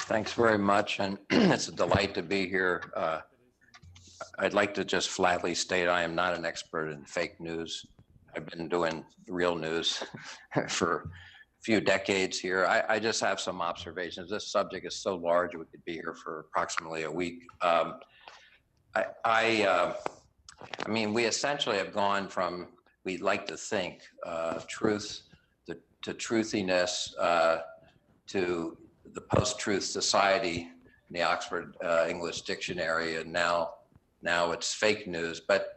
Thanks very much, and it's a delight to be here. I'd like to just flatly state I am not an expert in fake news. I've been doing real news for a few decades here. I just have some observations. This subject is so large, we could be here for approximately a week. I mean, we essentially have gone from, we'd like to think, truth to truthiness, to the post-truth society in the Oxford English Dictionary, and now it's fake news. But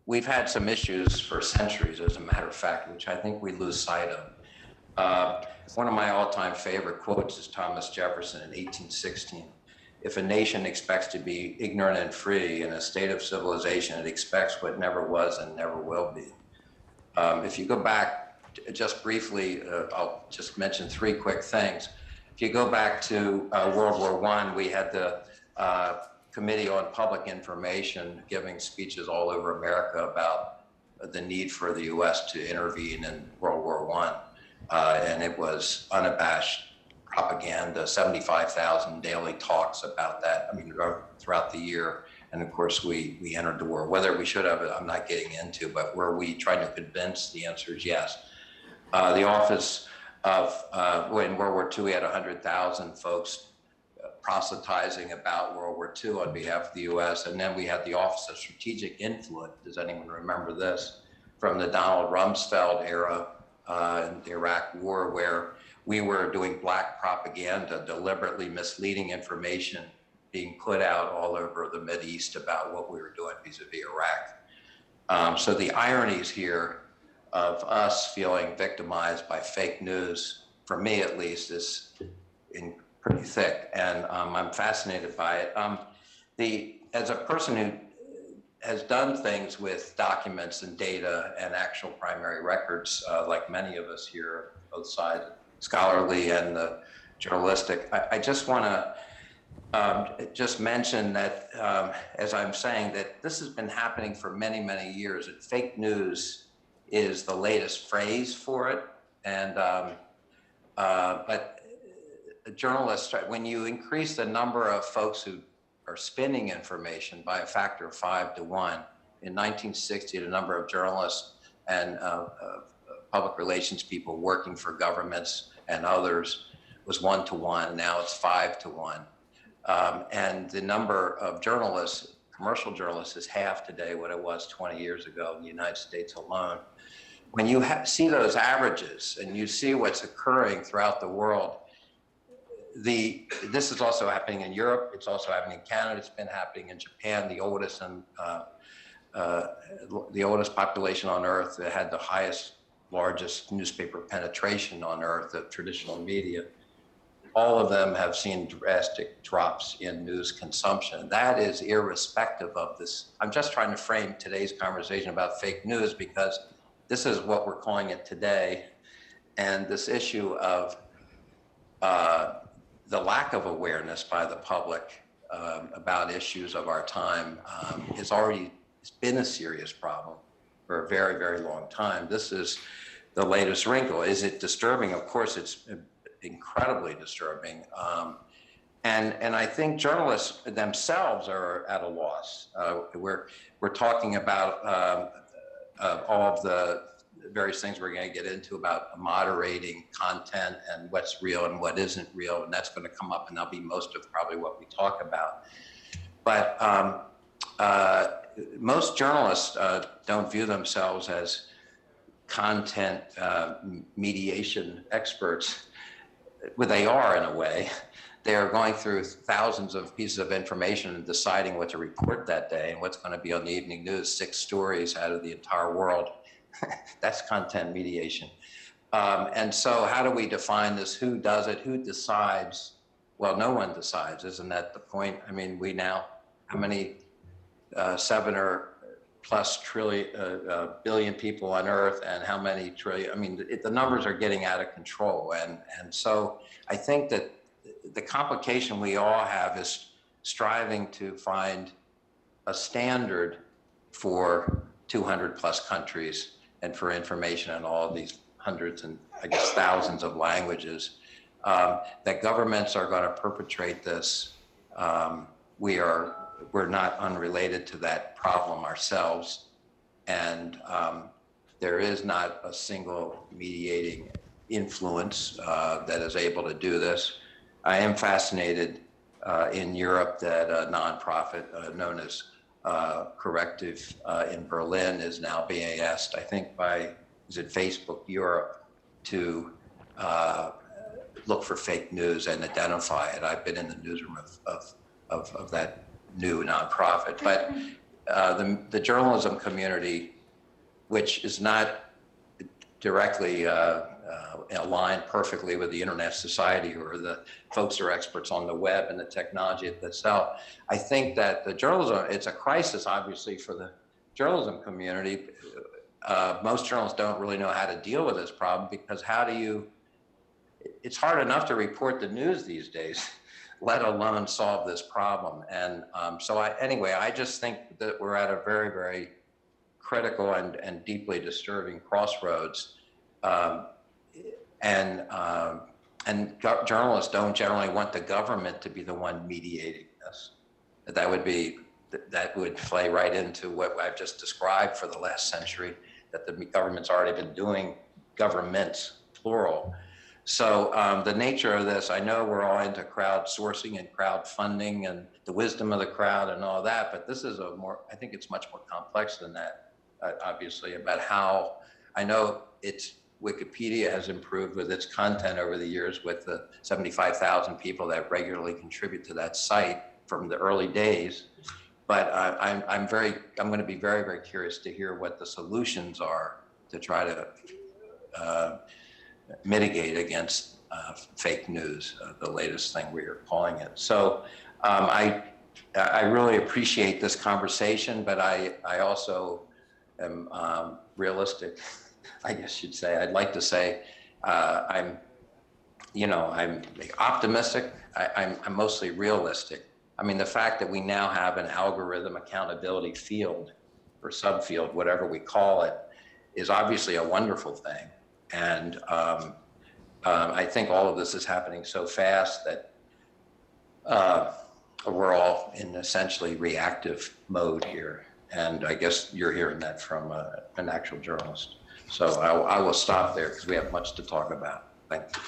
we've had some issues for centuries, as a matter of fact, which I think we lose sight of. One of my all-time favorite quotes is Thomas Jefferson in 1816. If a nation expects to be ignorant and free in a state of civilization, it expects what never was and never will be. If you go back just briefly, I'll just mention three quick things. If you go back to World War I, we had the Committee on Public Information giving speeches all over America about the need for the US to intervene in World War I. And it was unabashed propaganda, 75,000 daily talks about that, I mean, throughout the year. And of course, we entered the war. Whether we should have, I'm not getting into, but were we trying to convince? The answer is yes. The office of, in World War II, we had 100,000 folks proselytizing about World War II on behalf of the US. And then we had the Office of Strategic Influence. Does anyone remember this? From the Donald Rumsfeld era in the Iraq War, where we were doing black propaganda, deliberately misleading information being put out all over the Mideast about what we were doing vis-a-vis Iraq. So the ironies here of us feeling victimized by fake news, for me at least, is pretty thick, and I'm fascinated by it. As a person who has done things with documents and data and actual primary records, like many of us here, both sides, scholarly and the journalistic, I just want to just mention that, as I'm saying, that this has been happening for many, many years, and fake news is the latest phrase for it. And but journalists, when you increase the number of folks who are spinning information by a factor of 5 to 1, in 1960, the number of journalists and public relations people working for governments and others was 1 to 1. Now it's 5 to 1. And the number of journalists, commercial journalists, is half today what it was 20 years ago in the United States alone. When you see those averages and you see what's occurring throughout the world, this is also happening in Europe. It's also happening in Canada. It's been happening in Japan, the oldest population on Earth, that had the largest newspaper penetration on Earth of traditional media. All of them have seen drastic drops in news consumption. That is irrespective of this. I'm just trying to frame today's conversation about fake news because this is what we're calling it today. And this issue of the lack of awareness by the public about issues of our time it's been a serious problem for a very, very long time. This is the latest wrinkle. Is it disturbing? Of course, it's incredibly disturbing. And I think journalists themselves are at a loss. We're talking about all of the various things we're going to get into about moderating content and what's real and what isn't real, and that's going to come up, and that'll be most of probably what we talk about. But most journalists don't view themselves as content mediation experts. Well, they are in a way. They are going through thousands of pieces of information and deciding what to report that day and what's going to be on the evening news, 6 stories out of the entire world. That's content mediation. And so how do we define this? Who does it? Who decides? Well, no one decides. Isn't that the point? I mean, we now, how many 7 or plus billion people on Earth, and how many trillion? I mean, the numbers are getting out of control. And so I think that the complication we all have is striving to find a standard for 200 plus countries and for information in all of these hundreds and I guess thousands of languages. that governments are going to perpetrate this. We're not unrelated to that problem ourselves, and there is not a single mediating influence that is able to do this. I am fascinated in Europe that a nonprofit known as Corrective in Berlin is now being asked, I think by, is it Facebook Europe, to look for fake news and identify it. I've been in the newsroom of that new nonprofit, but the journalism community, which is not directly aligned perfectly with the Internet Society or the folks who are experts on the web and the technology itself. I think that the journalism, it's a crisis obviously for the journalism community. Most journalists don't really know how to deal with this problem, because it's hard enough to report the news these days, let alone solve this problem. And anyway, I just think that we're at a very, very critical and deeply disturbing crossroads. Journalists don't generally want the government to be the one mediating this. That would play right into what I've just described for the last century, that the government's already been doing, governments, plural. So the nature of this, I know we're all into crowdsourcing and crowdfunding and the wisdom of the crowd and all that, but this is I think it's much more complex than that, obviously, about how, I know Wikipedia has improved with its content over the years with the 75,000 people that regularly contribute to that site from the early days. But I'm going to be very, very curious to hear what the solutions are to try to mitigate against fake news, the latest thing we are calling it. So I really appreciate this conversation, but I also am realistic, I guess you'd say. I'd like to say I'm optimistic. I'm mostly realistic. I mean, the fact that we now have an algorithm accountability field or subfield, whatever we call it, is obviously a wonderful thing. And I think all of this is happening so fast that we're all in essentially reactive mode here. And I guess you're hearing that from an actual journalist. So I will stop there because we have much to talk about. Thank you.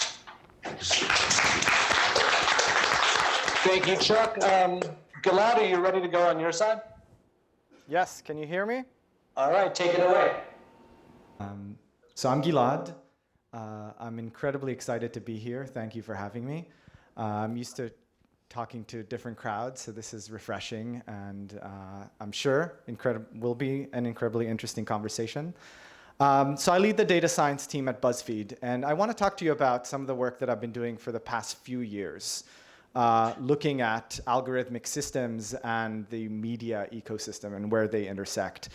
Thank you, Chuck. Gilad, are you ready to go on your side? Yes, can you hear me? All right, take it away. So I'm Gilad. I'm incredibly excited to be here. Thank you for having me. I'm used to talking to different crowds, so this is refreshing, and I'm sure will be an incredibly interesting conversation. So I lead the data science team at BuzzFeed, and I want to talk to you about some of the work that I've been doing for the past few years, looking at algorithmic systems and the media ecosystem and where they intersect.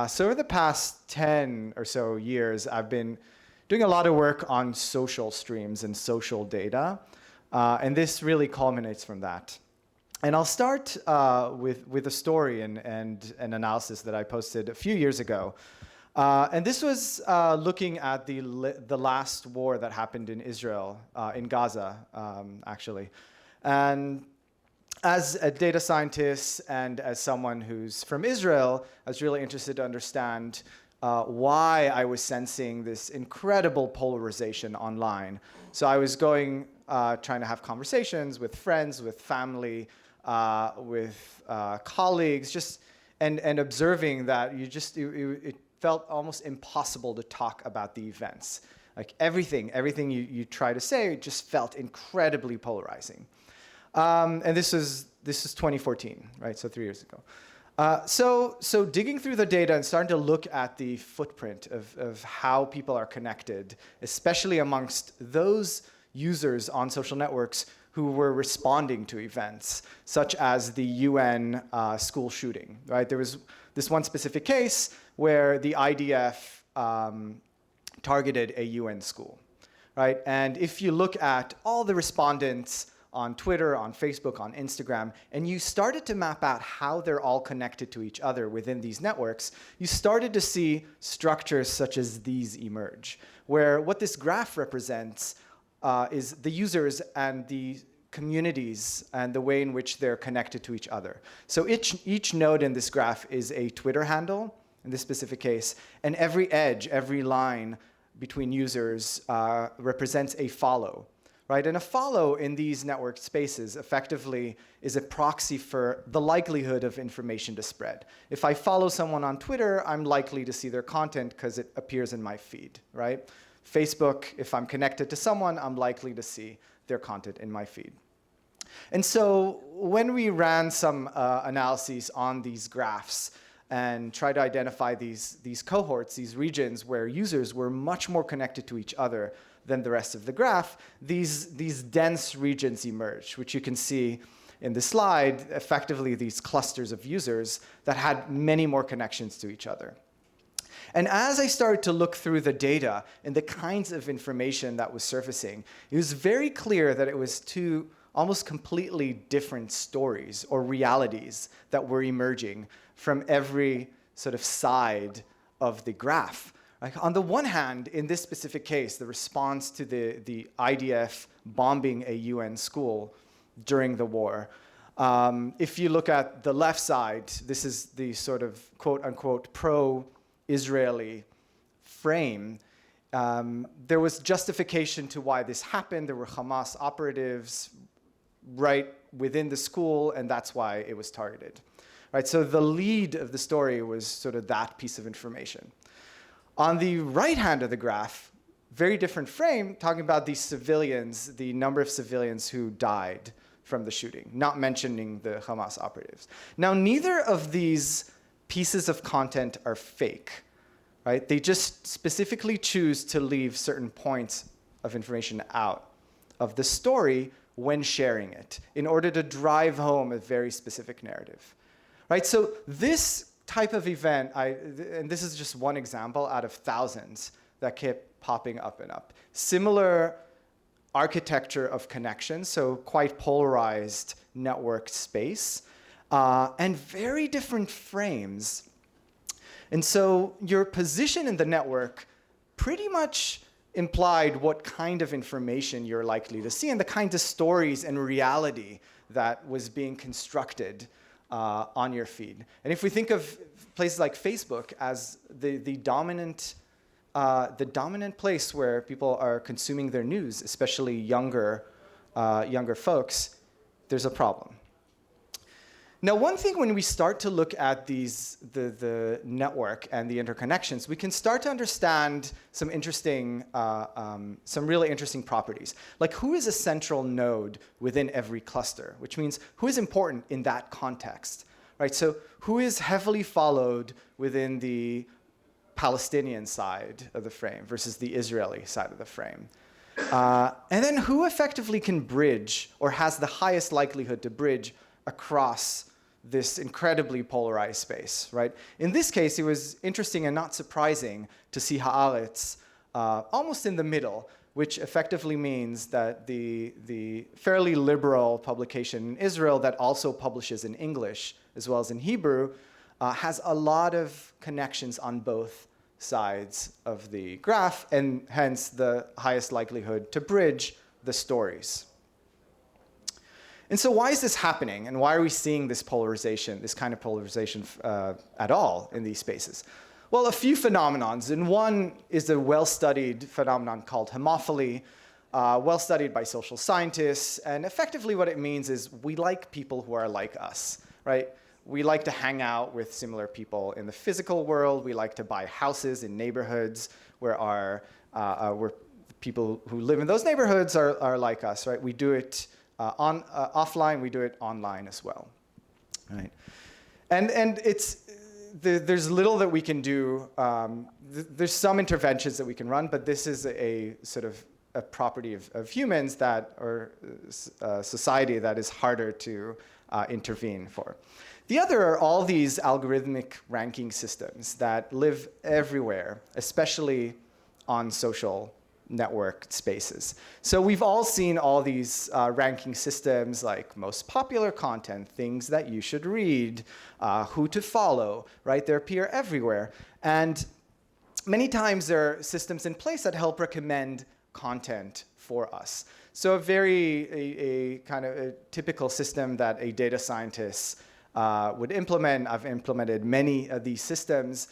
So over the past 10 or so years, I've been doing a lot of work on social streams and social data, and this really culminates from that. And I'll start with a story and an analysis that I posted a few years ago. And this was looking at the last war that happened in Israel, in Gaza, actually. And as a data scientist and as someone who's from Israel, I was really interested to understand why I was sensing this incredible polarization online. So I was trying to have conversations with friends, with family, with colleagues, and observing that it felt almost impossible to talk about the events. Like everything you try to say just felt incredibly polarizing. And this is 2014, right? So 3 years ago. So digging through the data and starting to look at the footprint of how people are connected, especially amongst those users on social networks who were responding to events, such as the UN school shooting, right? There was this one specific case where the IDF targeted a UN school, right? And if you look at all the respondents on Twitter, on Facebook, on Instagram, and you started to map out how they're all connected to each other within these networks, you started to see structures such as these emerge, where what this graph represents is the users and the communities and the way in which they're connected to each other. So each node in this graph is a Twitter handle, in this specific case, and every edge, every line between users represents a follow, right? And a follow in these network spaces effectively is a proxy for the likelihood of information to spread. If I follow someone on Twitter, I'm likely to see their content because it appears in my feed, right? Facebook, if I'm connected to someone, I'm likely to see their content in my feed. And so when we ran some analyses on these graphs and tried to identify these cohorts, these regions where users were much more connected to each other than the rest of the graph, these dense regions emerged, which you can see in the slide, effectively these clusters of users that had many more connections to each other. And as I started to look through the data and the kinds of information that was surfacing, it was very clear that it was two almost completely different stories or realities that were emerging from every sort of side of the graph. Like on the one hand, in this specific case, the response to the IDF bombing a UN school during the war, if you look at the left side, this is the sort of quote-unquote pro-Israeli frame. There was justification to why this happened. There were Hamas operatives right within the school, and that's why it was targeted. Right, so the lead of the story was sort of that piece of information. On the right hand of the graph, very different frame, talking about the civilians, the number of civilians who died from the shooting, not mentioning the Hamas operatives. Now, neither of these pieces of content are fake, right? They just specifically choose to leave certain points of information out of the story when sharing it in order to drive home a very specific narrative. Right, so this type of event, and this is just one example out of thousands that kept popping up and up. Similar architecture of connections, so quite polarized network space, and very different frames. And so your position in the network pretty much implied what kind of information you're likely to see and the kinds of stories and reality that was being constructed on your feed. And if we think of places like Facebook as the dominant place where people are consuming their news, especially younger folks, there's a problem. Now, one thing when we start to look at the network and the interconnections, we can start to understand some really interesting properties. Like who is a central node within every cluster, which means who is important in that context, right? So who is heavily followed within the Palestinian side of the frame versus the Israeli side of the frame. And then who effectively can bridge or has the highest likelihood to bridge across this incredibly polarized space, right? In this case, it was interesting and not surprising to see Haaretz almost in the middle, which effectively means that the fairly liberal publication in Israel that also publishes in English as well as in Hebrew has a lot of connections on both sides of the graph, and hence the highest likelihood to bridge the stories. And so why is this happening? And why are we seeing this polarization, this kind of polarization at all in these spaces? Well, a few phenomenons. And one is a well-studied phenomenon called homophily, well-studied by social scientists. And effectively what it means is we like people who are like us, right? We like to hang out with similar people in the physical world. We like to buy houses in neighborhoods where people who live in those neighborhoods are like us, right? We do it offline, we do it online as well, right? And there's little that we can do. There's some interventions that we can run, but this is a sort of a property of humans or society that is harder to intervene for. The other are all these algorithmic ranking systems that live everywhere, especially on social network spaces. So we've all seen all these ranking systems like most popular content, things that you should read, who to follow, right? They appear everywhere. And many times there are systems in place that help recommend content for us. So a kind of a typical system that a data scientist would implement, I've implemented many of these systems,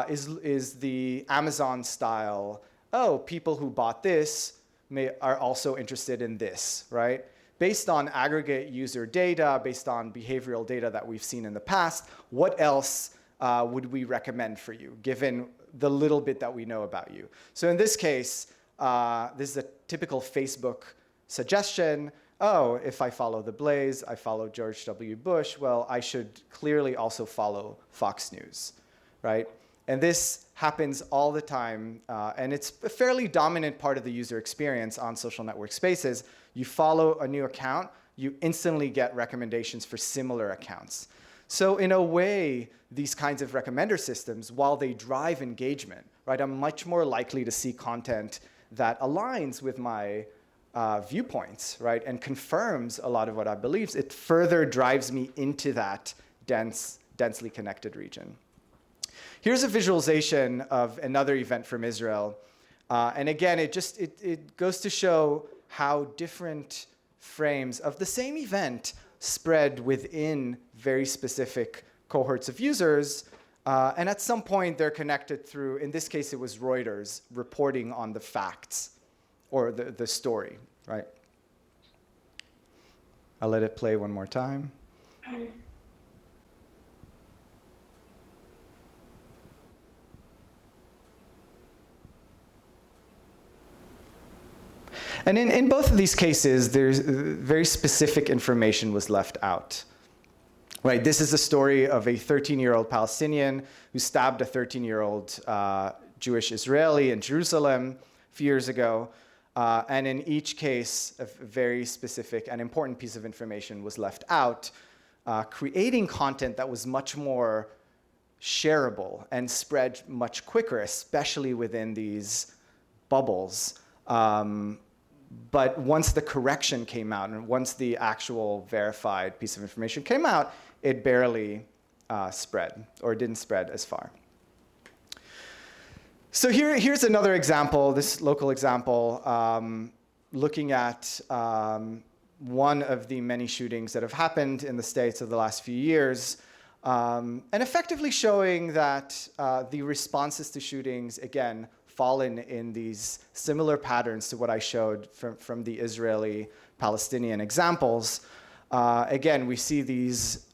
is the Amazon style, oh, people who bought this are also interested in this, right? Based on aggregate user data, based on behavioral data that we've seen in the past, what else would we recommend for you, given the little bit that we know about you? So in this case, this is a typical Facebook suggestion. Oh, if I follow The Blaze, I follow George W. Bush, well, I should clearly also follow Fox News, right? And this happens all the time, and it's a fairly dominant part of the user experience on social network spaces. You follow a new account, you instantly get recommendations for similar accounts. So in a way, these kinds of recommender systems, while they drive engagement, right, I'm much more likely to see content that aligns with my viewpoints, right, and confirms a lot of what I believe. It further drives me into that densely connected region. Here's a visualization of another event from Israel. And again, it goes to show how different frames of the same event spread within very specific cohorts of users. And at some point, they're connected through, in this case, it was Reuters reporting on the facts or the story, right? I'll let it play one more time. And in both of these cases, there's very specific information was left out. Right, this is the story of a 13-year-old Palestinian who stabbed a 13-year-old Jewish Israeli in Jerusalem a few years ago. And in each case, a very specific and important piece of information was left out, creating content that was much more shareable and spread much quicker, especially within these bubbles. But once the correction came out and once the actual verified piece of information came out, it barely spread or didn't spread as far. So here's another example, this local example, looking at one of the many shootings that have happened in the States over the last few years, and effectively showing that the responses to shootings, again, fallen in these similar patterns to what I showed from the Israeli-Palestinian examples. Again, we see this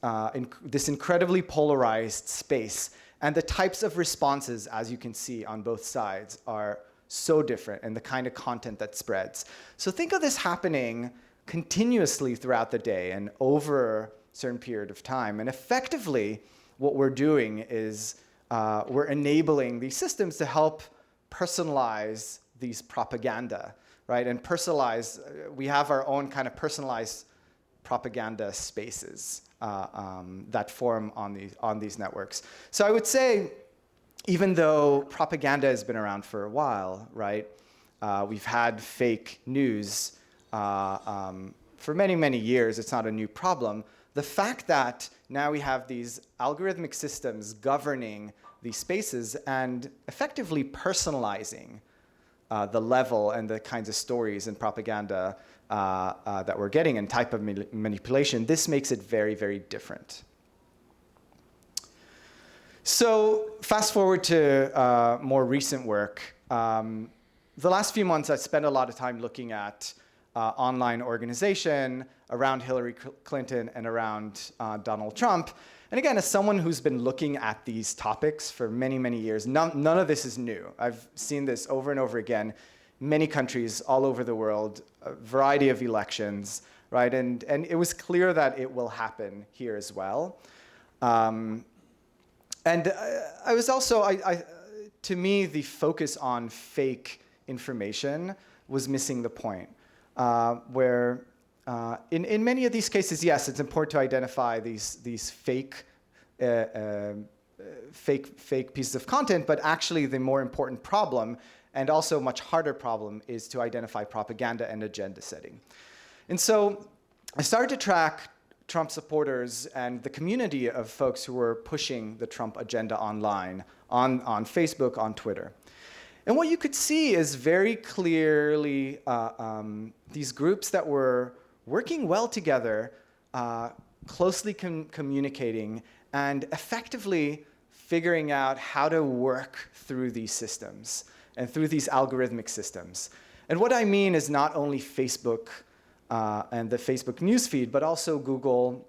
incredibly polarized space, and the types of responses, as you can see on both sides, are so different, and the kind of content that spreads. So think of this happening continuously throughout the day and over a certain period of time. And effectively, what we're doing is we're enabling these systems to help personalize these propaganda, right? And personalize, we have our own kind of personalized propaganda spaces that form on these networks. So I would say, even though propaganda has been around for a while, right? We've had fake news for many, many years. It's not a new problem. The fact that now we have these algorithmic systems governing these spaces and effectively personalizing the level and the kinds of stories and propaganda that we're getting and type of manipulation, this makes it very, very different. So fast forward to more recent work. The last few months, I've spent a lot of time looking at online organization around Hillary Clinton and around Donald Trump. And again, as someone who's been looking at these topics for many, many years, none of this is new. I've seen this over and over again. Many countries all over the world, a variety of elections, right? And it was clear that it will happen here as well. And I was also, to me, the focus on fake information was missing the point, where in many of these cases, yes, it's important to identify these fake pieces of content, but actually the more important problem, and also much harder problem, is to identify propaganda and agenda setting. And so I started to track Trump supporters and the community of folks who were pushing the Trump agenda online, on Facebook, on Twitter. And what you could see is very clearly these groups that were working well together, closely communicating, and effectively figuring out how to work through these systems and through these algorithmic systems. And what I mean is not only Facebook and the Facebook newsfeed, but also Google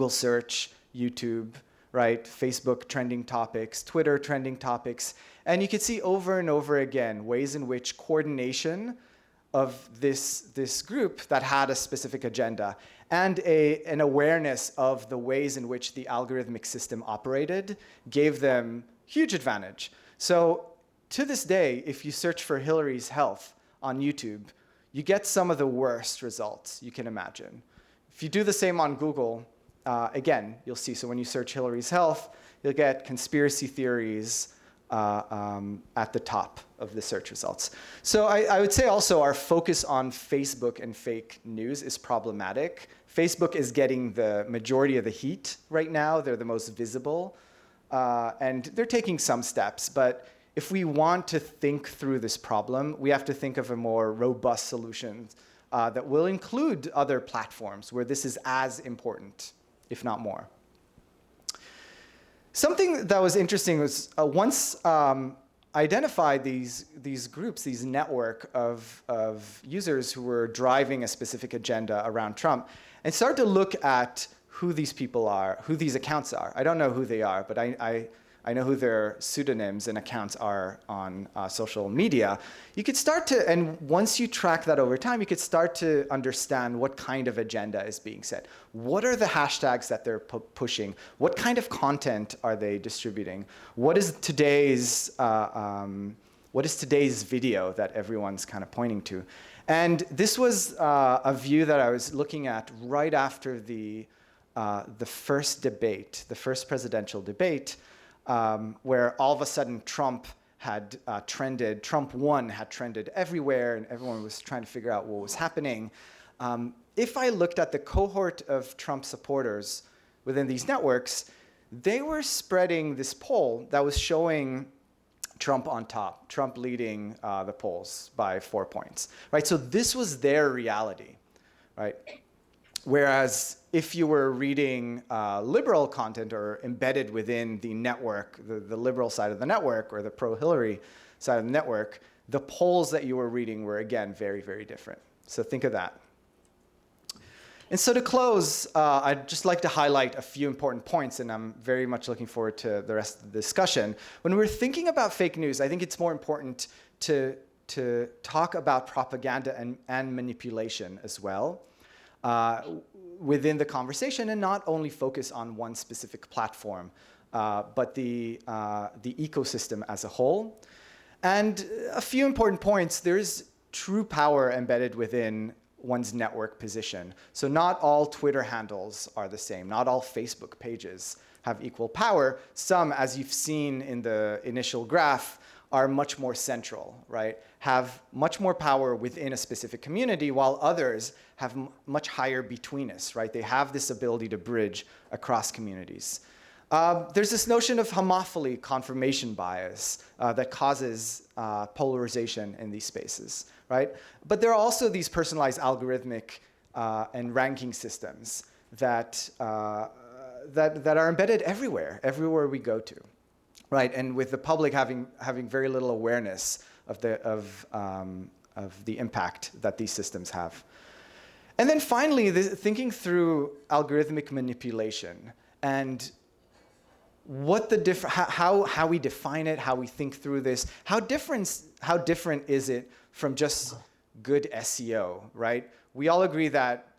search, YouTube, right? Facebook trending topics, Twitter trending topics. And you can see over and over again ways in which coordination of this group that had a specific agenda and an awareness of the ways in which the algorithmic system operated gave them huge advantage. So to this day, if you search for Hillary's health on YouTube, you get some of the worst results you can imagine. If you do the same on Google, again, you'll see. So when you search Hillary's health, you'll get conspiracy theories at the top of the search results. So I would say also our focus on Facebook and fake news is problematic. Facebook is getting the majority of the heat right now. They're the most visible. And they're taking some steps. But if we want to think through this problem, we have to think of a more robust solution that will include other platforms where this is as important, if not more. Something that was interesting was once identified these groups, these network of users who were driving a specific agenda around Trump, and started to look at who these people are, who these accounts are. I don't know who they are, but I know who their pseudonyms and accounts are on social media. You could start to, and once you track that over time, you could start to understand what kind of agenda is being set. What are the hashtags that they're pushing? What kind of content are they distributing? What is today's video that everyone's kind of pointing to? And this was a view that I was looking at right after the first debate, the first presidential debate, where all of a sudden Trump had trended, Trump 1 had trended everywhere, and everyone was trying to figure out what was happening. If I looked at the cohort of Trump supporters within these networks, they were spreading this poll that was showing Trump on top, Trump leading the polls by 4 points, right? So this was their reality, right? Whereas if you were reading liberal content or embedded within the network, the liberal side of the network or the pro-Hillary side of the network, the polls that you were reading were, again, very, very different. So think of that. And so to close, I'd just like to highlight a few important points, and I'm very much looking forward to the rest of the discussion. When we're thinking about fake news, I think it's more important to talk about propaganda and manipulation as well. Within the conversation, and not only focus on one specific platform, but the ecosystem as a whole. And a few important points. There is true power embedded within one's network position. So not all Twitter handles are the same. Not all Facebook pages have equal power. Some, as you've seen in the initial graph, are much more central, right? Have much more power within a specific community, while others have much higher betweenness, right? They have this ability to bridge across communities. There's this notion of homophily confirmation bias that causes polarization in these spaces, right? But there are also these personalized algorithmic and ranking systems that are embedded everywhere we go to. Right, and with the public having very little awareness of the impact that these systems have. And then finally, thinking through algorithmic manipulation and what how we define it, how we think through this, how different is it from just good SEO, right? We all agree that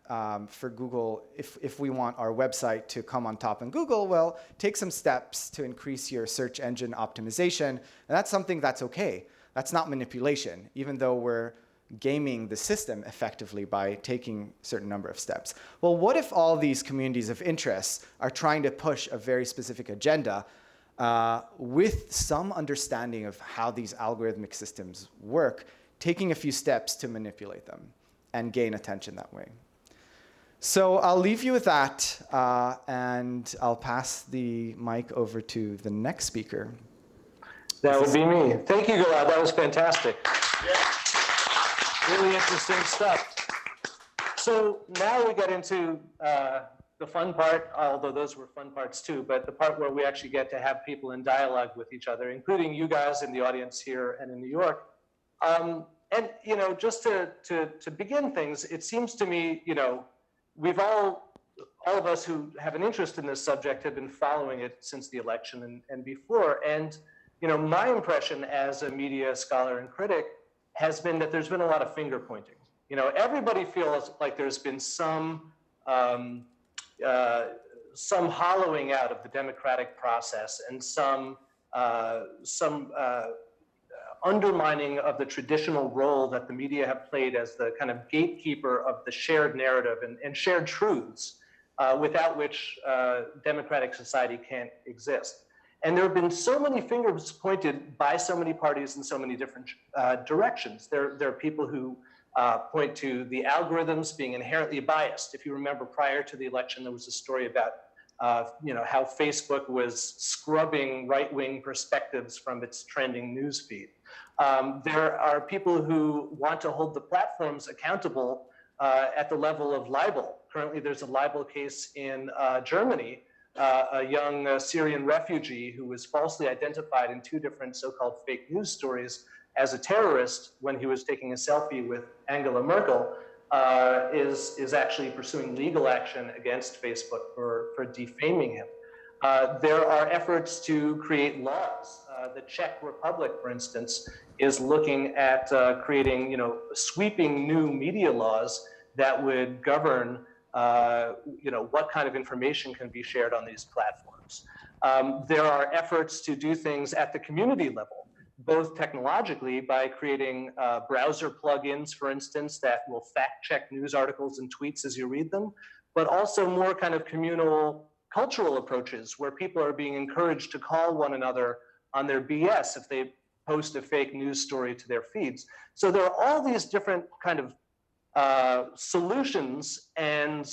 for Google, if we want our website to come on top in Google, well, take some steps to increase your search engine optimization. And that's something that's okay. That's not manipulation, even though we're gaming the system effectively by taking a certain number of steps. Well, what if all these communities of interest are trying to push a very specific agenda with some understanding of how these algorithmic systems work, taking a few steps to manipulate them and gain attention that way? So I'll leave you with that, and I'll pass the mic over to the next speaker. That would be me. Thank you, Gilad. That was fantastic. Really interesting stuff. So now we get into the fun part, although those were fun parts too, but the part where we actually get to have people in dialogue with each other, including you guys in the audience here and in New York. And just to begin things, it seems to me, we've all of us who have an interest in this subject have been following it since the election and before. And my impression as a media scholar and critic has been that there's been a lot of finger pointing. Everybody feels like there's been some hollowing out of the democratic process and some undermining of the traditional role that the media have played as the kind of gatekeeper of the shared narrative and shared truths, without which democratic society can't exist. And there have been so many fingers pointed by so many parties in so many different directions. There are people who point to the algorithms being inherently biased. If you remember, prior to the election, there was a story about how Facebook was scrubbing right-wing perspectives from its trending newsfeed. There are people who want to hold the platforms accountable at the level of libel. Currently, there's a libel case in Germany, a young Syrian refugee who was falsely identified in 2 different so-called fake news stories as a terrorist when he was taking a selfie with Angela Merkel, is actually pursuing legal action against Facebook for defaming him. There are efforts to create laws. The Czech Republic, for instance, is looking at creating, sweeping new media laws that would govern, what kind of information can be shared on these platforms. There are efforts to do things at the community level, both technologically by creating browser plugins, for instance, that will fact check news articles and tweets as you read them, but also more kind of communal cultural approaches where people are being encouraged to call one another on their BS if they post a fake news story to their feeds. So there are all these different kind of solutions and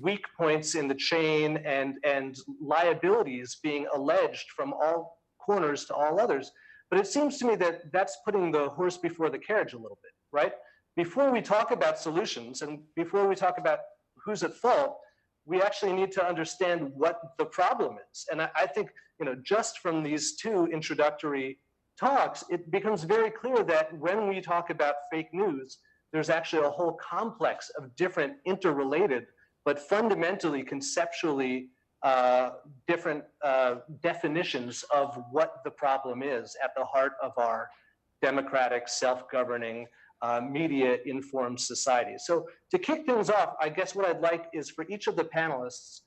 weak points in the chain and liabilities being alleged from all corners to all others. But it seems to me that that's putting the horse before the carriage a little bit, right? Before we talk about solutions and before we talk about who's at fault, we actually need to understand what the problem is. And I think, just from these 2 introductory talks, it becomes very clear that when we talk about fake news, there's actually a whole complex of different interrelated, but fundamentally, conceptually different definitions of what the problem is at the heart of our democratic, self-governing, media-informed society. So to kick things off, I guess what I'd like is for each of the panelists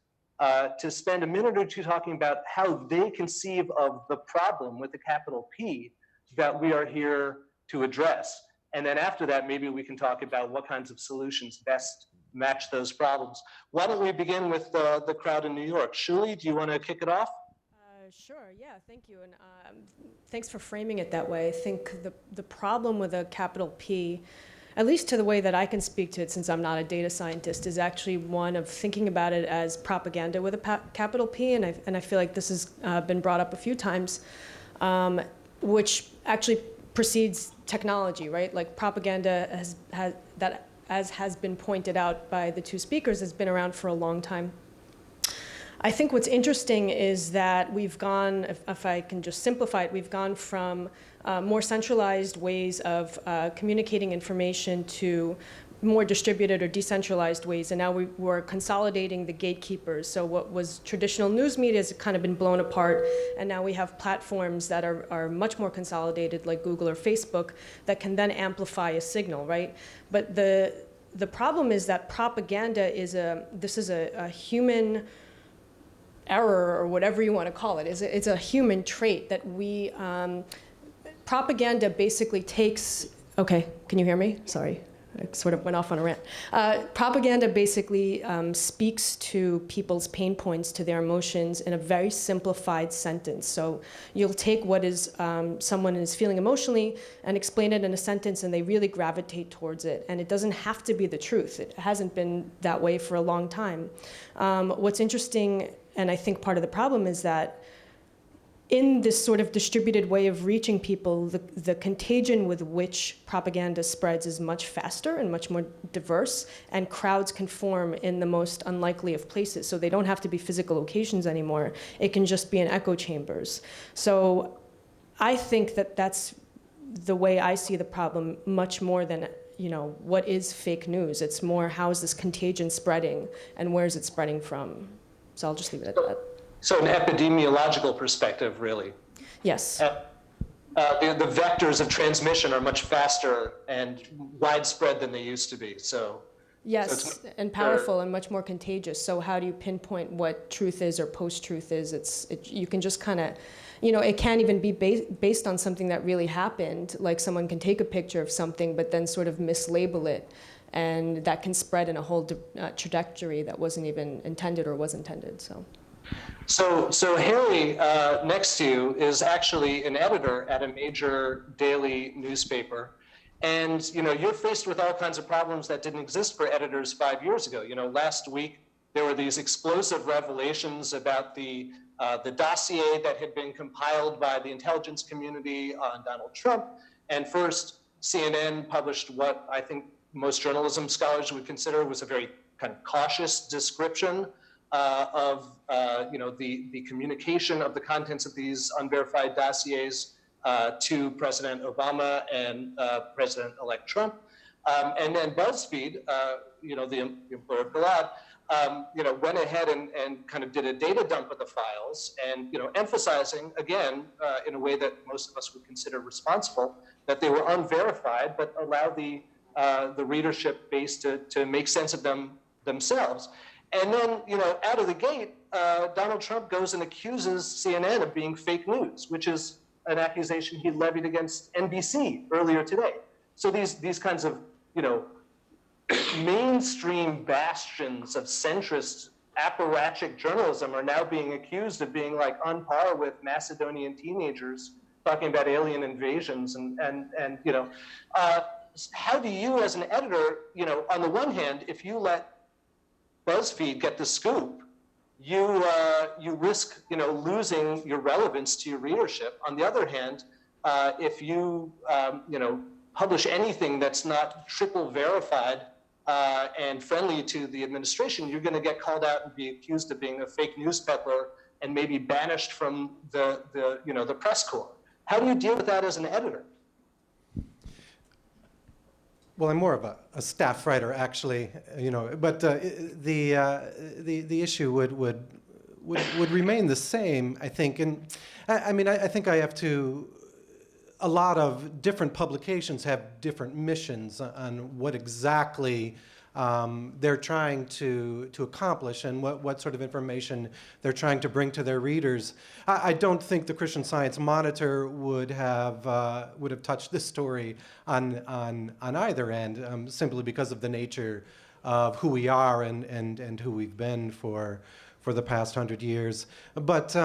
to spend a minute or 2 talking about how they conceive of the problem with the capital P that we are here to address. And then after that, maybe we can talk about what kinds of solutions best match those problems. Why don't we begin with the crowd in New York? Shuli, do you want to kick it off? Sure, yeah, thank you. And thanks for framing it that way. I think the problem with a capital P, at least to the way that I can speak to it since I'm not a data scientist, is actually one of thinking about it as propaganda with a capital P. And I feel like this has been brought up a few times, which actually precedes technology, right? Like propaganda as has been pointed out by the 2 speakers, has been around for a long time. I think what's interesting is that we've gone, if I can just simplify it, we've gone from more centralized ways of communicating information to more distributed or decentralized ways, and now we're consolidating the gatekeepers. So what was traditional news media has kind of been blown apart, and now we have platforms that are much more consolidated, like Google or Facebook, that can then amplify a signal, right? But the problem is that propaganda is a human error, or whatever you want to call it. It's a human trait that we, propaganda basically takes, okay, can you hear me? Sorry, I sort of went off on a rant. Propaganda basically speaks to people's pain points, to their emotions in a very simplified sentence. So you'll take what is someone is feeling emotionally and explain it in a sentence, and they really gravitate towards it. And it doesn't have to be the truth. It hasn't been that way for a long time. What's interesting, and I think part of the problem, is that in this sort of distributed way of reaching people, the contagion with which propaganda spreads is much faster and much more diverse, and crowds can form in the most unlikely of places. So they don't have to be physical locations anymore. It can just be in echo chambers. So I think that that's the way I see the problem, much more than, you know, what is fake news. It's more, how is this contagion spreading and where is it spreading from? So I'll just leave it at that. So an epidemiological perspective, really. Yes. The vectors of transmission are much faster and widespread than they used to be. So yes, and powerful and much more contagious. So how do you pinpoint what truth is or post-truth is? You can just kind of, you know, it can't even be based on something that really happened. Like someone can take a picture of something, but then sort of mislabel it. And that can spread in a whole trajectory that wasn't even intended or was intended, So Harry, next to you, is actually an editor at a major daily newspaper. And, you know, you're faced with all kinds of problems that didn't exist for editors 5 years ago. You know, last week, there were these explosive revelations about the dossier that had been compiled by the intelligence community on Donald Trump. And first, CNN published what I think most journalism scholars would consider was a very kind of cautious description of you know, the communication of the contents of these unverified dossiers to President Obama and President-elect Trump. And then BuzzFeed, you know, the employer of Gilad, you know, went ahead and kind of did a data dump of the files and, you know, emphasizing, again, in a way that most of us would consider responsible, that they were unverified, but allowed the readership base to make sense of them themselves. And then, you know, out of the gate, Donald Trump goes and accuses CNN of being fake news, which is an accusation he levied against NBC earlier today. So these kinds of, you know, mainstream bastions of centrist apparatchik journalism are now being accused of being like on par with Macedonian teenagers talking about alien invasions and you know, how do you as an editor, you know, on the one hand, if you let BuzzFeed get the scoop, you risk, you know, losing your relevance to your readership. On the other hand, if you you know, publish anything that's not triple verified and friendly to the administration, you're going to get called out and be accused of being a fake news peddler and maybe banished from the you know, the press corps. How do you deal with that as an editor? Well, I'm more of a staff writer, actually, you know, but the issue would remain the same, I think. And I mean, I think I have to. A lot of different publications have different missions on what exactly they're trying to accomplish and what sort of information they're trying to bring to their readers. I don't think the Christian Science Monitor would have touched this story on either end, simply because of the nature of who we are and who we've been for the past 100 years. But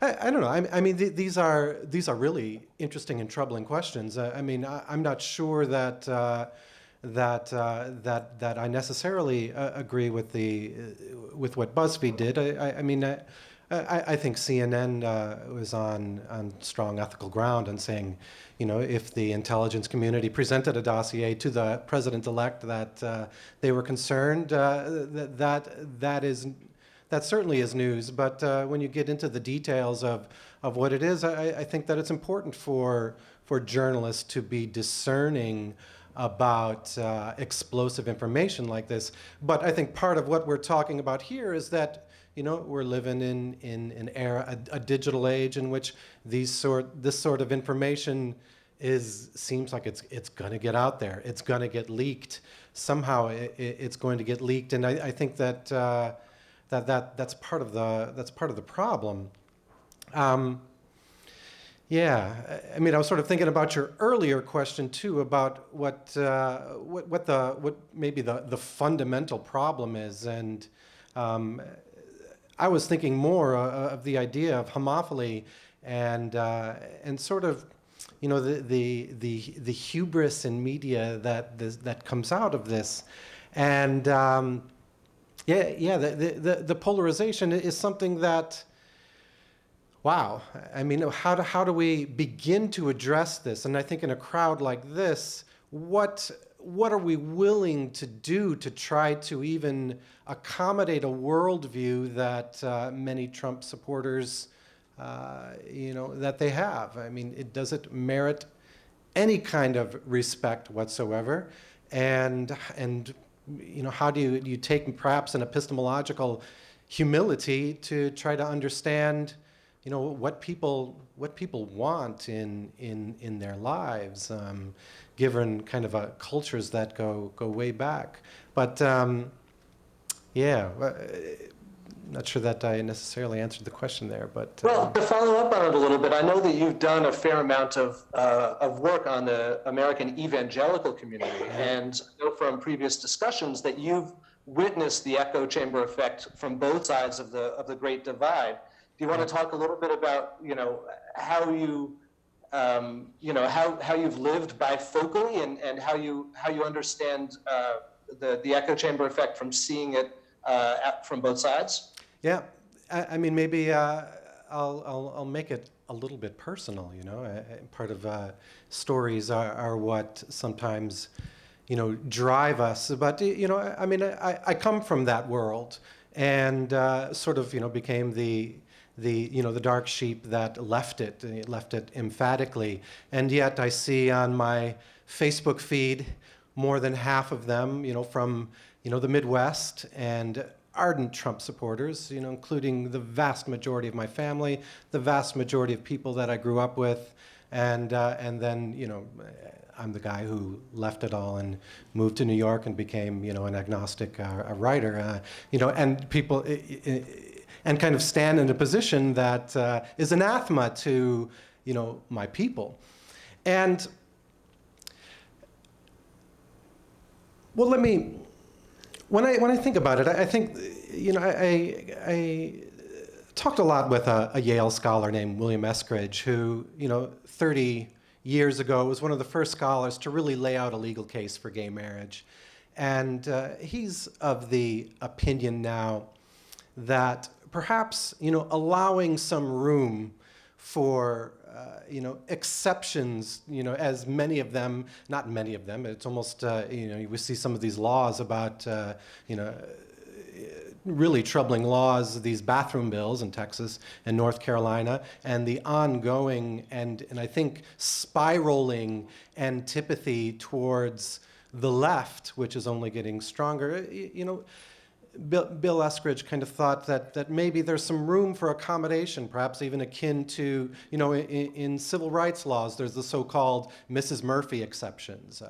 I don't know. I mean, these are really interesting and troubling questions. I mean, I'm not sure that I necessarily agree with what BuzzFeed did. I mean, I think CNN was on strong ethical ground and saying, you know, if the intelligence community presented a dossier to the president-elect that they were concerned, that certainly is news, but when you get into the details of what it is, I think that it's important for journalists to be discerning about explosive information like this. But I think part of what we're talking about here is that, you know, we're living in an era, a digital age in which this sort of information seems like it's going to get out there. It's going to get leaked. Somehow it's going to get leaked, and I think that. That's part of the problem. Yeah, I mean, I was sort of thinking about your earlier question too about what maybe the fundamental problem is, and I was thinking more of the idea of homophily and sort of, you know, the hubris in media that comes out of this, and. Yeah. The polarization is something that wow, I mean, how do we begin to address this? And I think in a crowd like this, what are we willing to do to try to even accommodate a worldview that many Trump supporters, that they have? I mean, does it merit any kind of respect whatsoever? And how do you take perhaps an epistemological humility to try to understand what people want in their lives, given kind of cultures that go way back. But not sure that I necessarily answered the question there. But well, to follow up on it a little bit, I know that you've done a fair amount of work on the American evangelical community, and I know from previous discussions that you've witnessed the echo chamber effect from both sides of the Great Divide. Do you want to talk a little bit about how you how you've lived bifocally and how you understand the echo chamber effect from seeing it from both sides? Yeah, I mean, maybe I'll make it a little bit personal. Part of stories are what sometimes drive us. But I mean, I come from that world, and sort of became the dark sheep that left it emphatically. And yet I see on my Facebook feed more than half of them, from the Midwest, and ardent Trump supporters, including the vast majority of my family, the vast majority of people that I grew up with, and then I'm the guy who left it all and moved to New York and became an agnostic writer, and people. And kind of stand in a position that is anathema to, my people. And, well, when I think about it, I think, I talked a lot with a Yale scholar named William Eskridge, who, 30 years ago was one of the first scholars to really lay out a legal case for gay marriage. And he's of the opinion now that perhaps allowing some room for exceptions, as many of them, not many of them, it's almost we see some of these laws about really troubling laws, these bathroom bills in Texas and North Carolina, and the ongoing and I think spiraling antipathy towards the left, which is only getting stronger. Bill Eskridge kind of thought that maybe there's some room for accommodation, perhaps even akin to, in civil rights laws, there's the so-called Mrs. Murphy exceptions.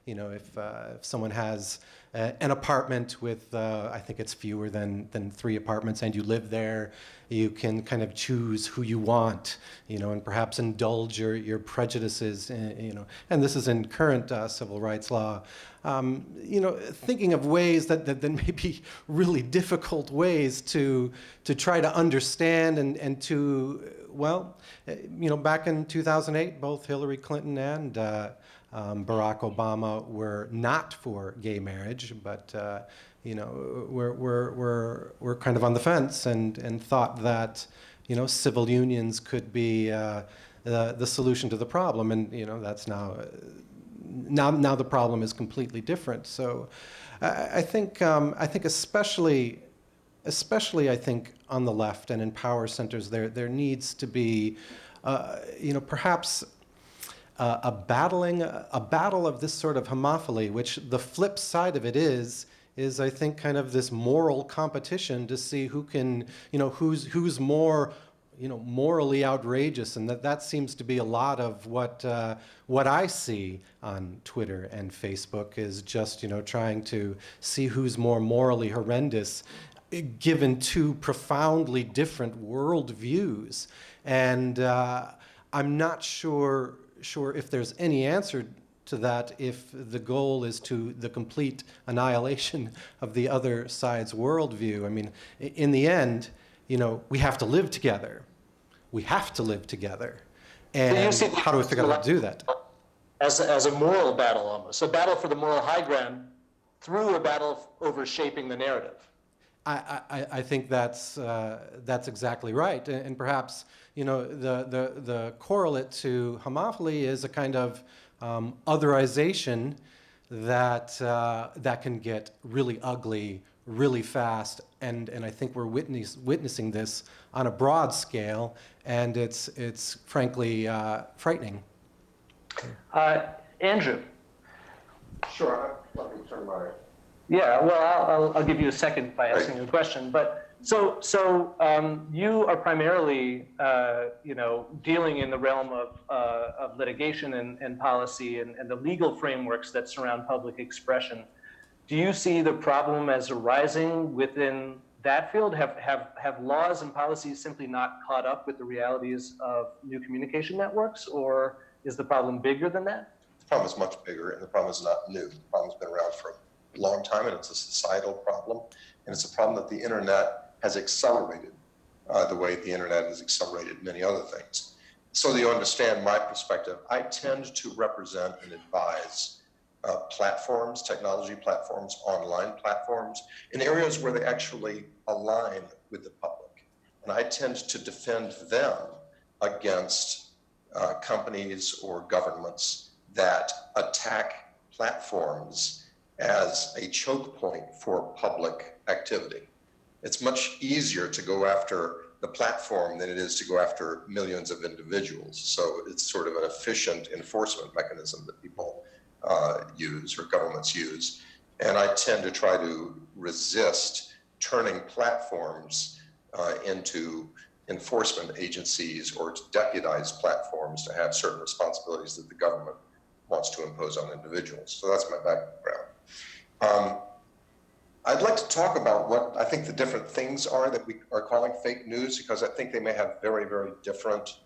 If someone has an apartment with, I think it's fewer than 3 apartments, and you live there, you can kind of choose who you want, and perhaps indulge your prejudices, and this is in current civil rights law. Thinking of ways that may be really difficult ways to try to understand and to, back in 2008, both Hillary Clinton and Barack Obama were not for gay marriage, but we're kind of on the fence and thought that civil unions could be the solution to the problem, and that's now the problem is completely different. So I think especially I think on the left and in power centers there needs to be perhaps a battle of this sort of homophily, which the flip side of it is I think kind of this moral competition to see who can who's more morally outrageous, and that seems to be a lot of what I see on Twitter and Facebook is just trying to see who's more morally horrendous, given 2 profoundly different worldviews, and I'm not sure if there's any answer to that if the goal is to the complete annihilation of the other side's worldview. I mean, in the end, we have to live together. We have to live together. And so how do we figure out how to do that? As a moral battle, almost a battle for the moral high ground through a battle over shaping the narrative. I think that's exactly right, and perhaps the correlate to homophily is a kind of otherization that can get really ugly really fast, and I think we're witnessing this on a broad scale, and it's frankly frightening. Andrew. Sure, let me turn my. Yeah, well, I'll give you a second by asking a question. But so you are primarily, dealing in the realm of litigation and policy and the legal frameworks that surround public expression. Do you see the problem as arising within that field? Have laws and policies simply not caught up with the realities of new communication networks, or is the problem bigger than that? The problem is much bigger, and the problem is not new. The problem's been around for a long time, and it's a societal problem, and it's a problem that the internet has accelerated, the way the internet has accelerated many other things. So that you understand my perspective, I tend to represent and advise platforms, technology platforms, online platforms, in areas where they actually align with the public. And I tend to defend them against companies or governments that attack platforms as a choke point for public activity. It's much easier to go after the platform than it is to go after millions of individuals. So it's sort of an efficient enforcement mechanism that people use or governments use. And I tend to try to resist turning platforms into enforcement agencies or to deputize platforms to have certain responsibilities that the government wants to impose on individuals. So that's my background. I'd like to talk about what I think the different things are that we are calling fake news, because I think they may have very, very different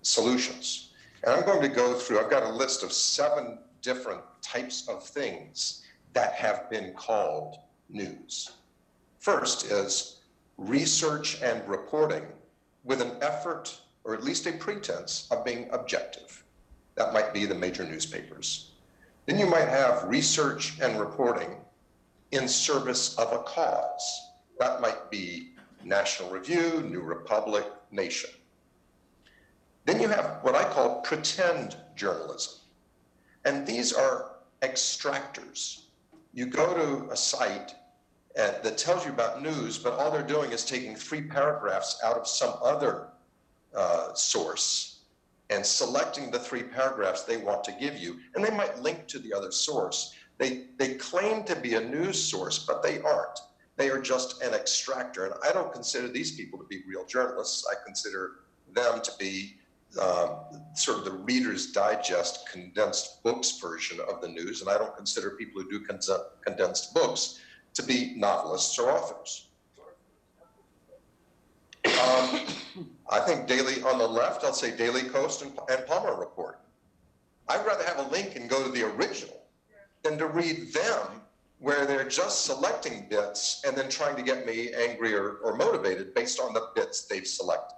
solutions. And I'm going to go through, I've got a list of 7 different types of things that have been called news. First is research and reporting with an effort, or at least a pretense, of being objective. That might be the major newspapers. Then you might have research and reporting in service of a cause. That might be National Review, New Republic, Nation. Then you have what I call pretend journalism. And these are extractors. You go to a site that tells you about news, but all they're doing is taking 3 paragraphs out of some other source and selecting the 3 paragraphs they want to give you. And they might link to the other source. They claim to be a news source, but they aren't. They are just an extractor. And I don't consider these people to be real journalists. I consider them to be sort of the Reader's Digest condensed books version of the news, and I don't consider people who do condensed books to be novelists or authors. I think Daily, on the left, I'll say Daily Kos and Palmer Report. I'd rather have a link and go to the original than to read them, where they're just selecting bits and then trying to get me angry or motivated based on the bits they've selected.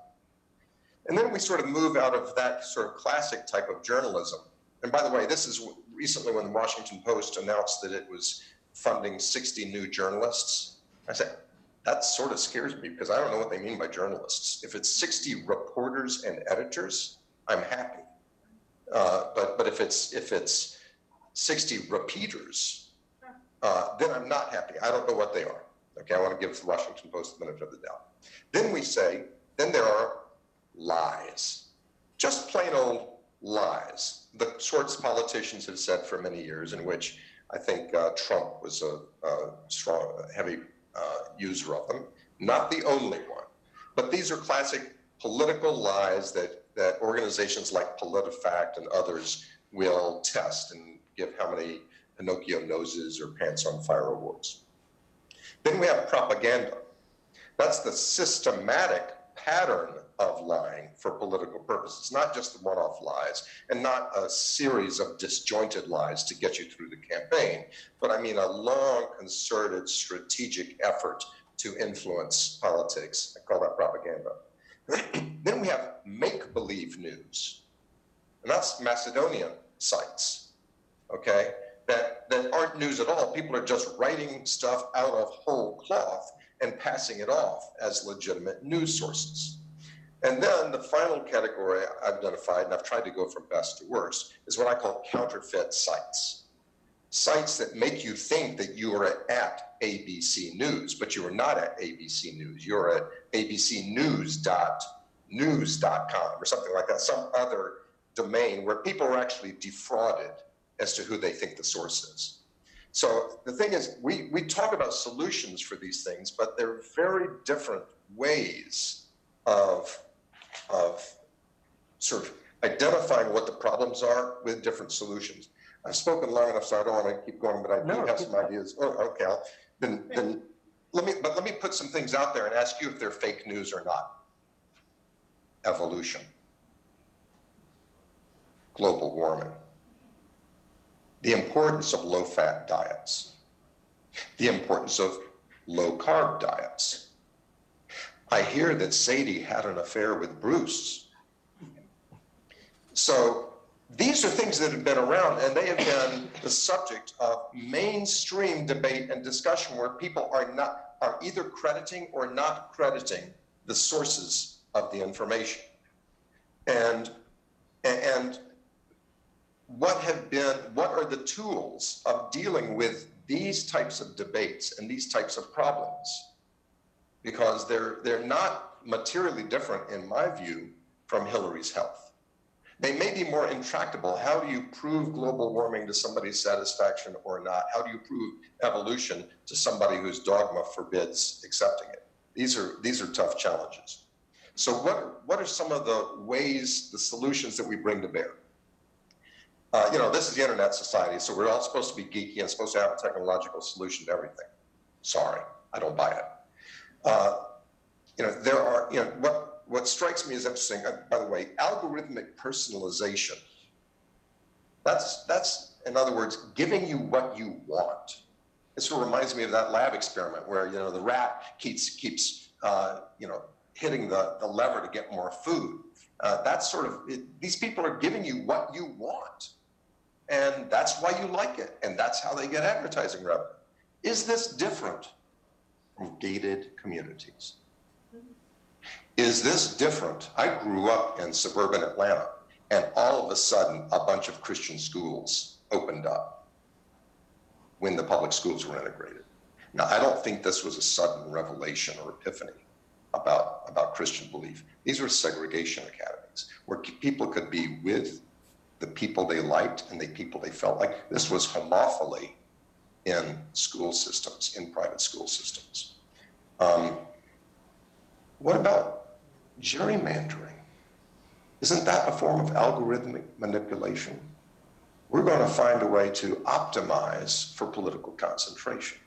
And then we sort of move out of that sort of classic type of journalism. And by the way, this is recently when the Washington Post announced that it was funding 60 new journalists. I said, that sort of scares me, because I don't know what they mean by journalists. If it's 60 reporters and editors, I'm happy. But if it's 60 repeaters, then I'm not happy. I don't know what they are. Okay, I want to give the Washington Post the benefit of the doubt. Then we say, then there are lies, just plain old lies, the sorts politicians have said for many years, in which I think Trump was a strong, heavy user of them. Not the only one, but these are classic political lies that organizations like PolitiFact and others will test and give how many Pinocchio noses or pants on fire awards. Then we have propaganda. That's the systematic pattern of lying for political purposes, not just the one-off lies and not a series of disjointed lies to get you through the campaign, but I mean a long, concerted, strategic effort to influence politics. I call that propaganda. Then we have make-believe news, and that's Macedonian sites, okay, that aren't news at all. People are just writing stuff out of whole cloth and passing it off as legitimate news sources. And then the final category I've identified, and I've tried to go from best to worst, is what I call counterfeit sites. Sites that make you think that you are at ABC News, but you are not at ABC News. You're at abcnews.news.com or something like that, some other domain where people are actually defrauded as to who they think the source is. So the thing is, we talk about solutions for these things, but they're very different ways of sort of identifying what the problems are with different solutions. I've spoken long enough, so I don't want to keep going, but I do have some ideas. Oh, okay. Then let me put some things out there and ask you if they're fake news or not. Evolution, global warming, the importance of low-fat diets, the importance of low-carb diets. I hear that Sadie had an affair with Bruce. So these are things that have been around, and they have been the subject of mainstream debate and discussion where people are either crediting or not crediting the sources of the information. And what are the tools of dealing with these types of debates and these types of problems? Because they're not materially different, in my view, from Hillary's health. They may be more intractable. How do you prove global warming to somebody's satisfaction or not? How do you prove evolution to somebody whose dogma forbids accepting it? These are tough challenges. So what are some of the ways, the solutions that we bring to bear? This is the internet society, so we're all supposed to be geeky and supposed to have a technological solution to everything. Sorry, I don't buy it. What strikes me as interesting, by the way, algorithmic personalization. That's in other words, giving you what you want. It sort of reminds me of that lab experiment where, the rat keeps hitting the lever to get more food. These people are giving you what you want. And that's why you like it. And that's how they get advertising revenue. Is this different from gated communities? Is this different? I grew up in suburban Atlanta, and all of a sudden, a bunch of Christian schools opened up when the public schools were integrated. Now, I don't think this was a sudden revelation or epiphany about Christian belief. These were segregation academies where people could be with the people they liked and the people they felt like. This was homophily in school systems, in private school systems. What about gerrymandering? Isn't that a form of algorithmic manipulation? We're going to find a way to optimize for political concentration.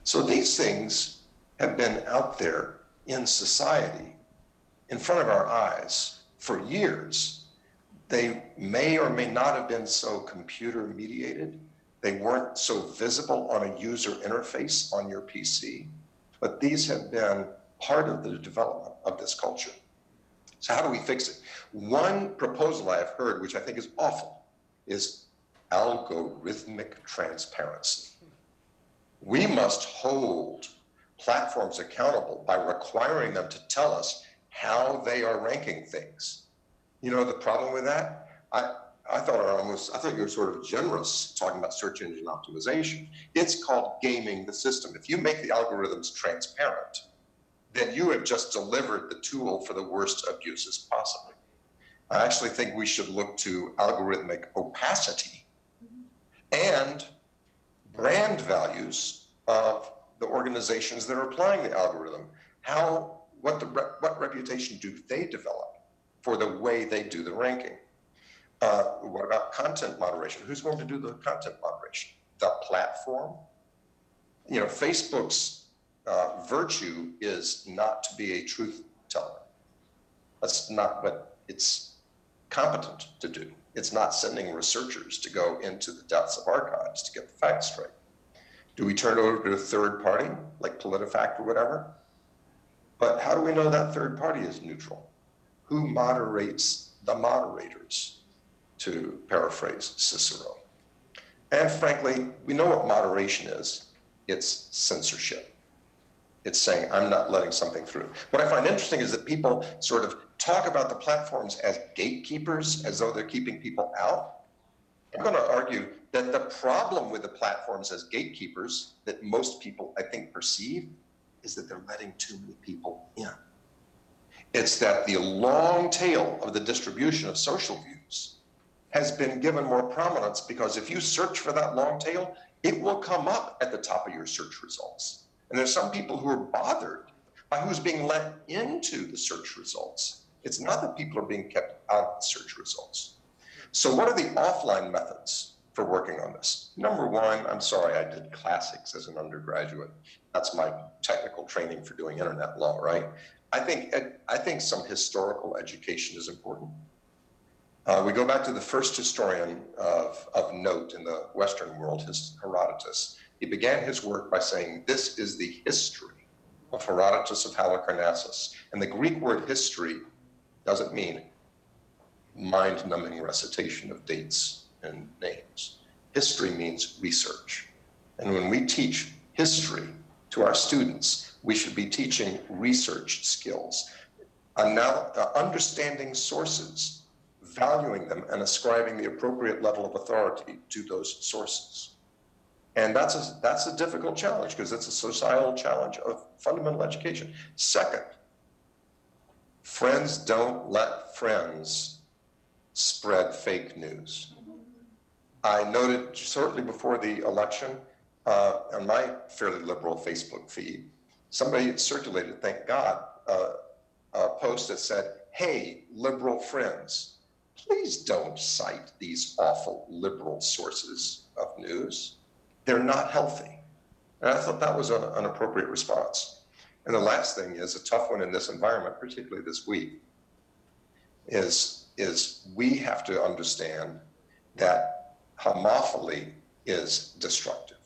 So these things have been out there in society, in front of our eyes for years. They may or may not have been so computer mediated. They weren't so visible on a user interface on your PC, but these have been part of the development of this culture. So how do we fix it? One proposal I have heard, which I think is awful, is algorithmic transparency. We must hold platforms accountable by requiring them to tell us how they are ranking things. You know the problem with that? I thought you were sort of generous talking about search engine optimization. It's called gaming the system. If you make the algorithms transparent, then you have just delivered the tool for the worst abuses possible. I actually think we should look to algorithmic opacity and brand values of the organizations that are applying the algorithm. What reputation do they develop for the way they do the ranking? What about content moderation? Who's going to do the content moderation? The platform? Facebook's virtue is not to be a truth teller. That's not what it's competent to do. It's not sending researchers to go into the depths of archives to get the facts straight. Do we turn it over to a third party, like PolitiFact or whatever? But how do we know that third party is neutral? Who moderates the moderators, to paraphrase Cicero? And frankly, we know what moderation is. It's censorship. It's saying, I'm not letting something through. What I find interesting is that people sort of talk about the platforms as gatekeepers, as though they're keeping people out. I'm going to argue that the problem with the platforms as gatekeepers that most people, I think, perceive is that they're letting too many people in. It's that the long tail of the distribution of social views has been given more prominence, because if you search for that long tail, it will come up at the top of your search results. And there's some people who are bothered by who's being let into the search results. It's not that people are being kept out of the search results. So what are the offline methods for working on this? Number one, I'm sorry, I did classics as an undergraduate. That's my technical training for doing internet law, right? I think some historical education is important. We go back to the first historian of note in the Western world, Herodotus. He began his work by saying, this is the history of Herodotus of Halicarnassus. And the Greek word history doesn't mean mind-numbing recitation of dates and names. History means research. And when we teach history to our students, we should be teaching research skills, understanding sources, valuing them, and ascribing the appropriate level of authority to those sources. And that's a difficult challenge, because it's a societal challenge of fundamental education. Second, friends don't let friends spread fake news. I noted shortly before the election on my fairly liberal Facebook feed, somebody circulated, thank God, a post that said, hey, liberal friends, please don't cite these awful liberal sources of news. They're not healthy. And I thought that was an appropriate response. And the last thing is a tough one in this environment, particularly this week, is we have to understand that homophily is destructive.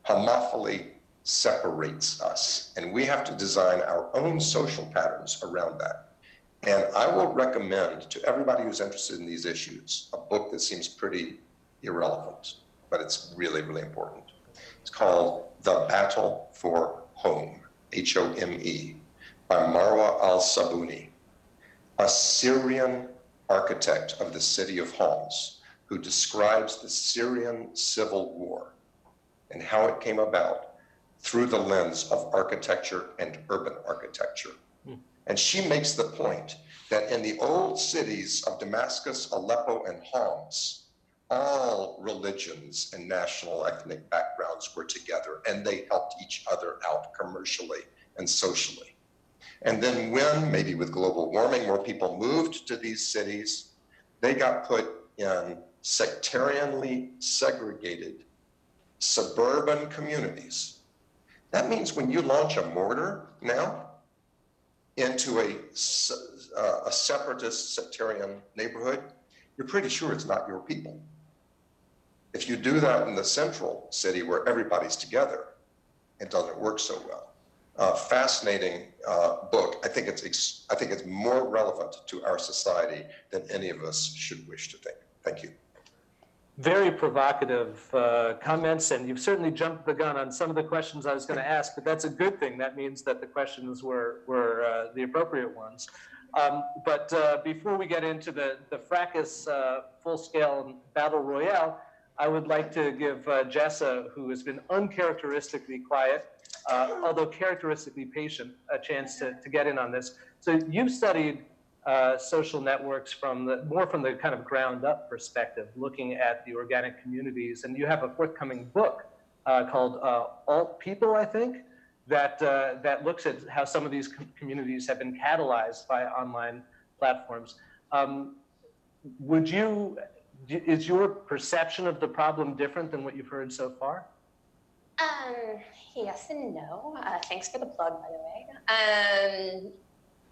Homophily separates us, and we have to design our own social patterns around that. And I will recommend to everybody who's interested in these issues a book that seems pretty irrelevant, but it's really, really important. It's called The Battle for Home, H-O-M-E, by Marwa al-Sabuni, a Syrian architect of the city of Homs, who describes the Syrian civil war and how it came about through the lens of architecture and urban architecture. And she makes the point that in the old cities of Damascus, Aleppo, and Homs, all religions and national ethnic backgrounds were together, and they helped each other out commercially and socially. And then when, maybe with global warming, more people moved to these cities, they got put in sectarianly segregated suburban communities. That means when you launch a mortar now into a separatist sectarian neighborhood, you're pretty sure it's not your people. If you do that in the central city where everybody's together, it doesn't work so well. Fascinating book. I think it's more relevant to our society than any of us should wish to think. Thank you. Very provocative comments, and you've certainly jumped the gun on some of the questions I was going to ask, but that's a good thing. That means that the questions were the appropriate ones. But before we get into the fracas full-scale battle royale, I would like to give Jessa, who has been uncharacteristically quiet, although characteristically patient, a chance to get in on this. So you've studied social networks more from the kind of ground up perspective, looking at the organic communities, and you have a forthcoming book called Alt People, I think, that looks at how some of these communities have been catalyzed by online platforms. Is your perception of the problem different than what you've heard so far? Yes and no. Thanks for the plug, by the way.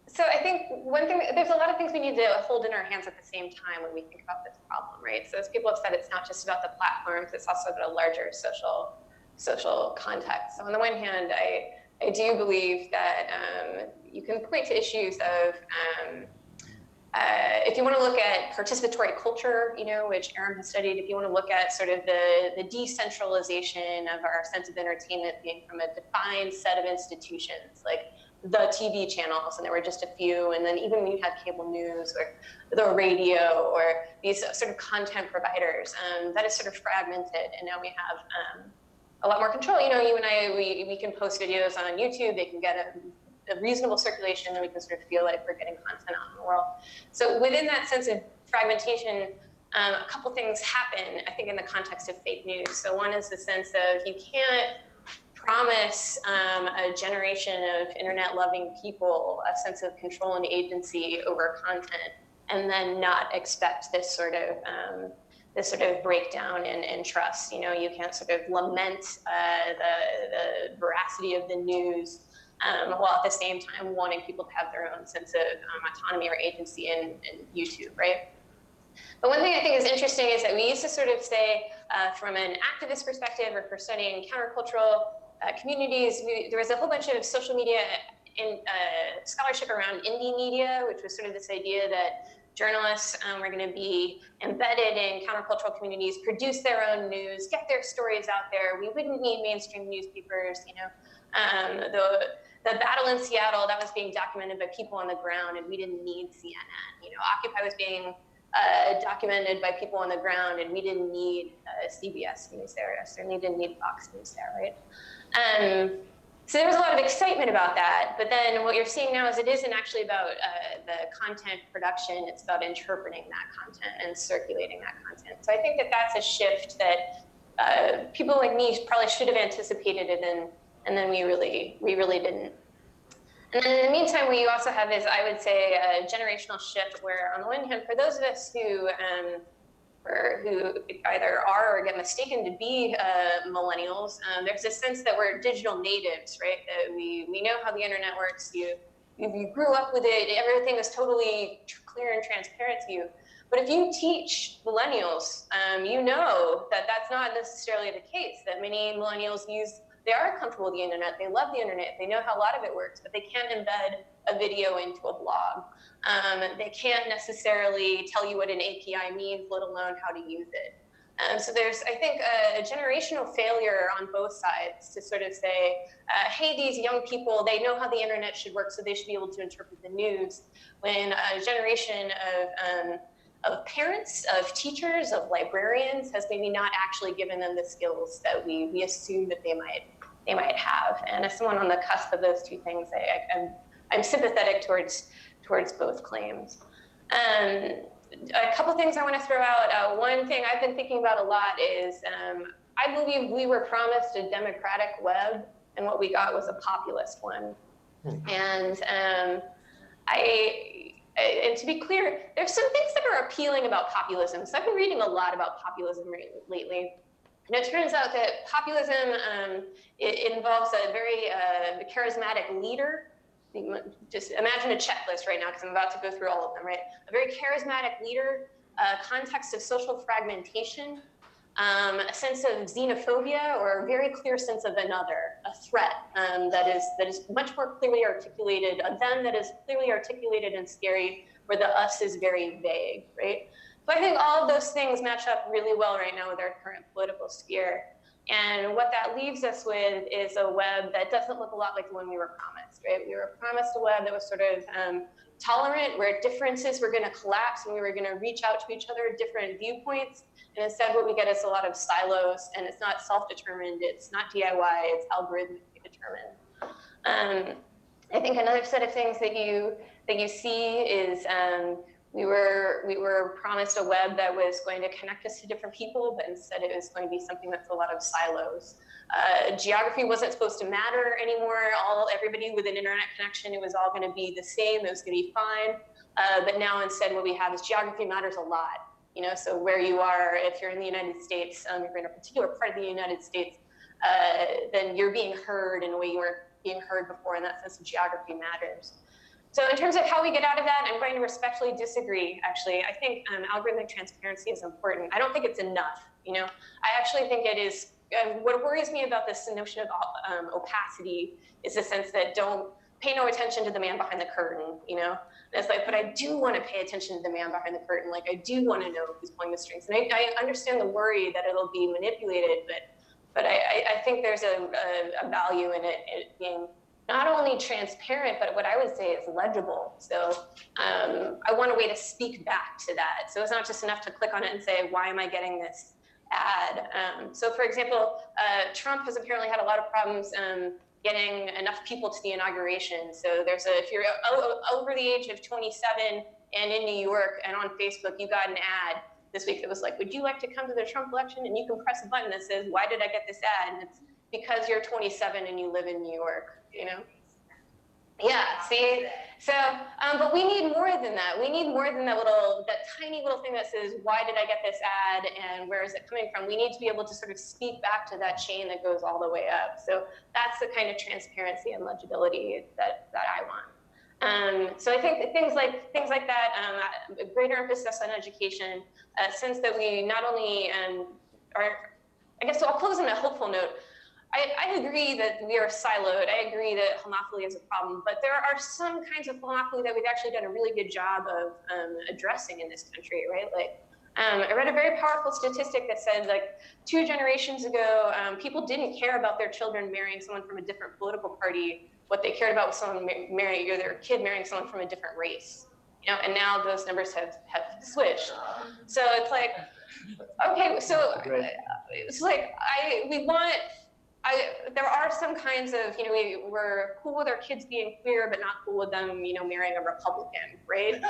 So I think one thing, there's a lot of things we need to hold in our hands at the same time when we think about this problem, right? So as people have said, it's not just about the platforms, it's also about a larger social context. So on the one hand, I do believe that you can point to issues of if you want to look at participatory culture, which Aram has studied, if you want to look at sort of the decentralization of our sense of entertainment being from a defined set of institutions, like the TV channels, and there were just a few, and then even when you had cable news or the radio or these sort of content providers, that is sort of fragmented, and now we have a lot more control. You and I, we can post videos on YouTube, they can get a reasonable circulation, and we can sort of feel like we're getting content out in the world. So within that sense of fragmentation, a couple things happen, I think, in the context of fake news. So one is the sense of you can't promise a generation of internet-loving people a sense of control and agency over content, and then not expect this sort of breakdown in trust. You can't sort of lament the veracity of the news while at the same time wanting people to have their own sense of autonomy or agency in YouTube, right? But one thing I think is interesting is that we used to sort of say, from an activist perspective or for studying countercultural communities, there was a whole bunch of social media scholarship around indie media, which was sort of this idea that journalists were going to be embedded in countercultural communities, produce their own news, get their stories out there. We wouldn't need mainstream newspapers, the battle in Seattle, that was being documented by people on the ground, and we didn't need CNN. Occupy was being documented by people on the ground, and we didn't need CBS News there. Certainly didn't need Fox News there, right? So there was a lot of excitement about that, but then what you're seeing now is it isn't actually about the content production, it's about interpreting that content and circulating that content. So I think that that's a shift that people like me probably should have anticipated, and then we really didn't. And then in the meantime, we also have this, I would say, a generational shift where, on the one hand, for those of us who either are or get mistaken to be millennials, there's a sense that we're digital natives, right? That we know how the internet works. You grew up with it. Everything is totally clear and transparent to you. But if you teach millennials, you know that that's not necessarily the case. That many millennials they are comfortable with the internet. They love the internet. They know how a lot of it works, but they can't embed a video into a blog. They can't necessarily tell you what an API means, let alone how to use it. So there's, I think, a generational failure on both sides to sort of say, hey, these young people, they know how the internet should work, so they should be able to interpret the news. When a generation of parents, of teachers, of librarians has maybe not actually given them the skills that we assume that they might have. And as someone on the cusp of those two things, I'm sympathetic towards both claims. A couple things I want to throw out. One thing I've been thinking about a lot is I believe we were promised a democratic web, and what we got was a populist one. And and to be clear, there's some things that are appealing about populism. So I've been reading a lot about populism lately. And it turns out that populism, it involves a very charismatic leader. Just imagine a checklist right now, because I'm about to go through all of them, right? A very charismatic leader, a context of social fragmentation, a sense of xenophobia, or a very clear sense of another, a threat that is much more clearly articulated, a them that is clearly articulated and scary, where the us is very vague, right? So I think all of those things match up really well right now with our current political sphere. And what that leaves us with is a web that doesn't look a lot like the one we were promised, right? We were promised a web that was sort of tolerant, where differences were going to collapse and we were going to reach out to each other, different viewpoints. And instead what we get is a lot of silos, and it's not self-determined, it's not DIY, it's algorithmically determined. I think another set of things that you see is we were promised a web that was going to connect us to different people, but instead it was going to be something that's a lot of silos. Geography wasn't supposed to matter anymore. Everybody with an internet connection, it was all going to be the same. It was going to be fine. But now instead what we have is geography matters a lot. So where you are, if you're in the United States, if you're in a particular part of the United States, then you're being heard in a way you weren't being heard before, and that sense of geography matters. So in terms of how we get out of that, I'm going to respectfully disagree, actually. I think algorithmic transparency is important. I don't think it's enough, I actually think it is, what worries me about this notion of opacity is the sense that don't pay no attention to the man behind the curtain, And it's like, but I do want to pay attention to the man behind the curtain. Like, I do want to know who's pulling the strings. And I understand the worry that it'll be manipulated, but I think there's a value in it being not only transparent, but what I would say is legible. So I want a way to speak back to that. So it's not just enough to click on it and say, why am I getting this ad? So for example, Trump has apparently had a lot of problems getting enough people to the inauguration. So if you're over the age of 27 and in New York and on Facebook, you got an ad this week that was like, would you like to come to the Trump election? And you can press a button that says, why did I get this ad? And it's because you're 27 and you live in New York, you know? Yeah, see? So, but we need more than that. We need more than that tiny little thing that says, why did I get this ad and where is it coming from? We need to be able to sort of speak back to that chain that goes all the way up. So that's the kind of transparency and legibility that I want. So I think things like that, a greater emphasis on education, since that we not only I guess, so I'll close on a hopeful note. I agree that we are siloed. I agree that homophily is a problem, but there are some kinds of homophily that we've actually done a really good job of addressing in this country, right? Like, I read a very powerful statistic that said, like, 2 generations ago, people didn't care about their children marrying someone from a different political party. What they cared about was someone their kid marrying someone from a different race, you know. And now those numbers have switched. So it's like, okay, so it's like there are some kinds of, you know, we're cool with our kids being queer, but not cool with them, you know, marrying a Republican, right?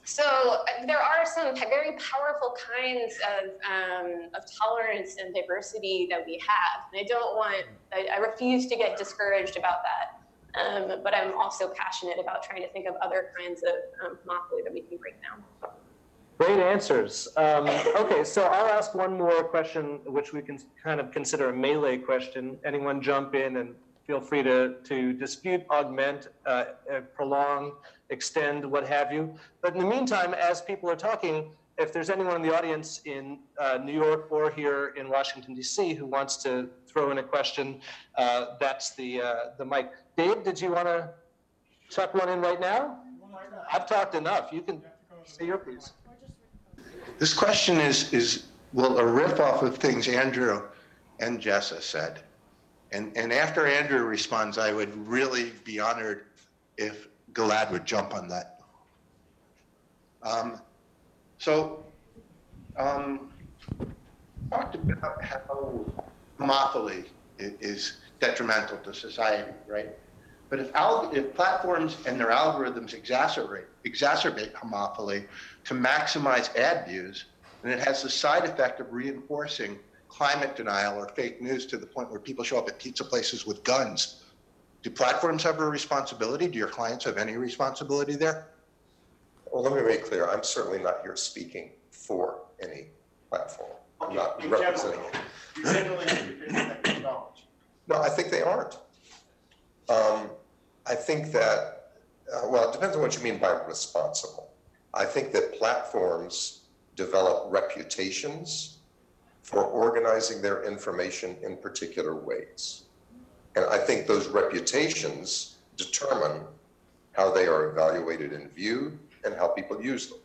So there are some very powerful kinds of tolerance and diversity that we have. And I refuse to get discouraged about that. But I'm also passionate about trying to think of other kinds of homophily that we can break down. Great answers. Okay, so I'll ask one more question, which we can kind of consider a melee question. Anyone jump in and feel free to dispute, augment, prolong, extend, what have you. But in the meantime, as people are talking, if there's anyone in the audience in New York or here in Washington, D.C. who wants to throw in a question, that's the mic. Dave, did you want to tuck one in right now? I've talked enough. You can say your piece. This question is a riff off of things Andrew and Jessa said. And after Andrew responds, I would really be honored if Gilad would jump on that. Talked about how homophily is detrimental to society, right? But if platforms and their algorithms exacerbate homophily to maximize ad views, then it has the side effect of reinforcing climate denial or fake news to the point where people show up at pizza places with guns. Do platforms have a responsibility? Do your clients have any responsibility there? Well, let me make clear, I'm certainly not here speaking for any platform. I'm not representing it. No, I think they aren't. I think that, well, it depends on what you mean by responsible. I think that platforms develop reputations for organizing their information in particular ways. And I think those reputations determine how they are evaluated and viewed and how people use them.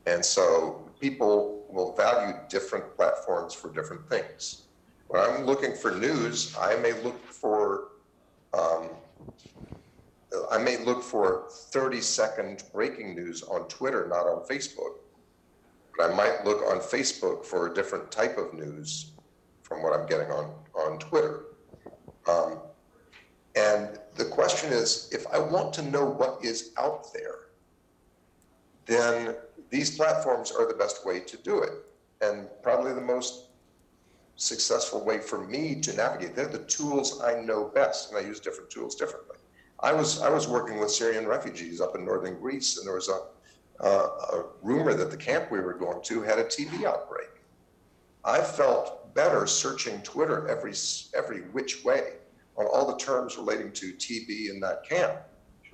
And so people will value different platforms for different things. When I'm looking for news, I may look for 30-second breaking news on Twitter, not on Facebook. But I might look on Facebook for a different type of news from what I'm getting on Twitter. And the question is, if I want to know what is out there, then these platforms are the best way to do it. And probably the most successful way for me to navigate. They're the tools I know best, and I use different tools differently. I was working with Syrian refugees up in northern Greece, and there was a rumor that the camp we were going to had a TB outbreak. I felt better searching Twitter every which way on all the terms relating to TB in that camp,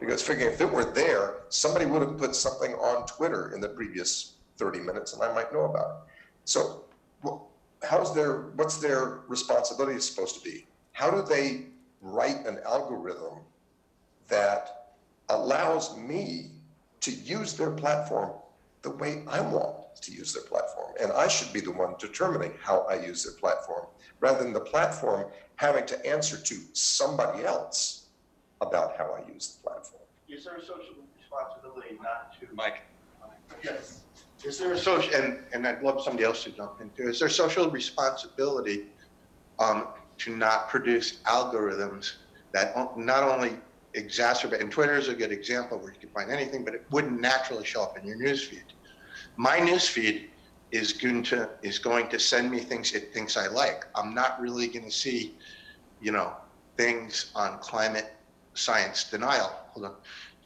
because figuring if it were there, somebody would have put something on Twitter in the previous 30 minutes, and I might know about it. So, what's their responsibility supposed to be? How do they write an algorithm that allows me to use their platform the way I want to use their platform. And I should be the one determining how I use their platform, rather than the platform having to answer to somebody else about how I use the platform. Is there a social responsibility not to? Mike. Yes. Is there a social, and I'd love somebody else to jump into, is there social responsibility to not produce algorithms that not only exacerbate, and Twitter is a good example where you can find anything, but it wouldn't naturally show up in your newsfeed. My newsfeed is going to send me things it thinks I like. I'm not really going to see, things on climate science denial. Hold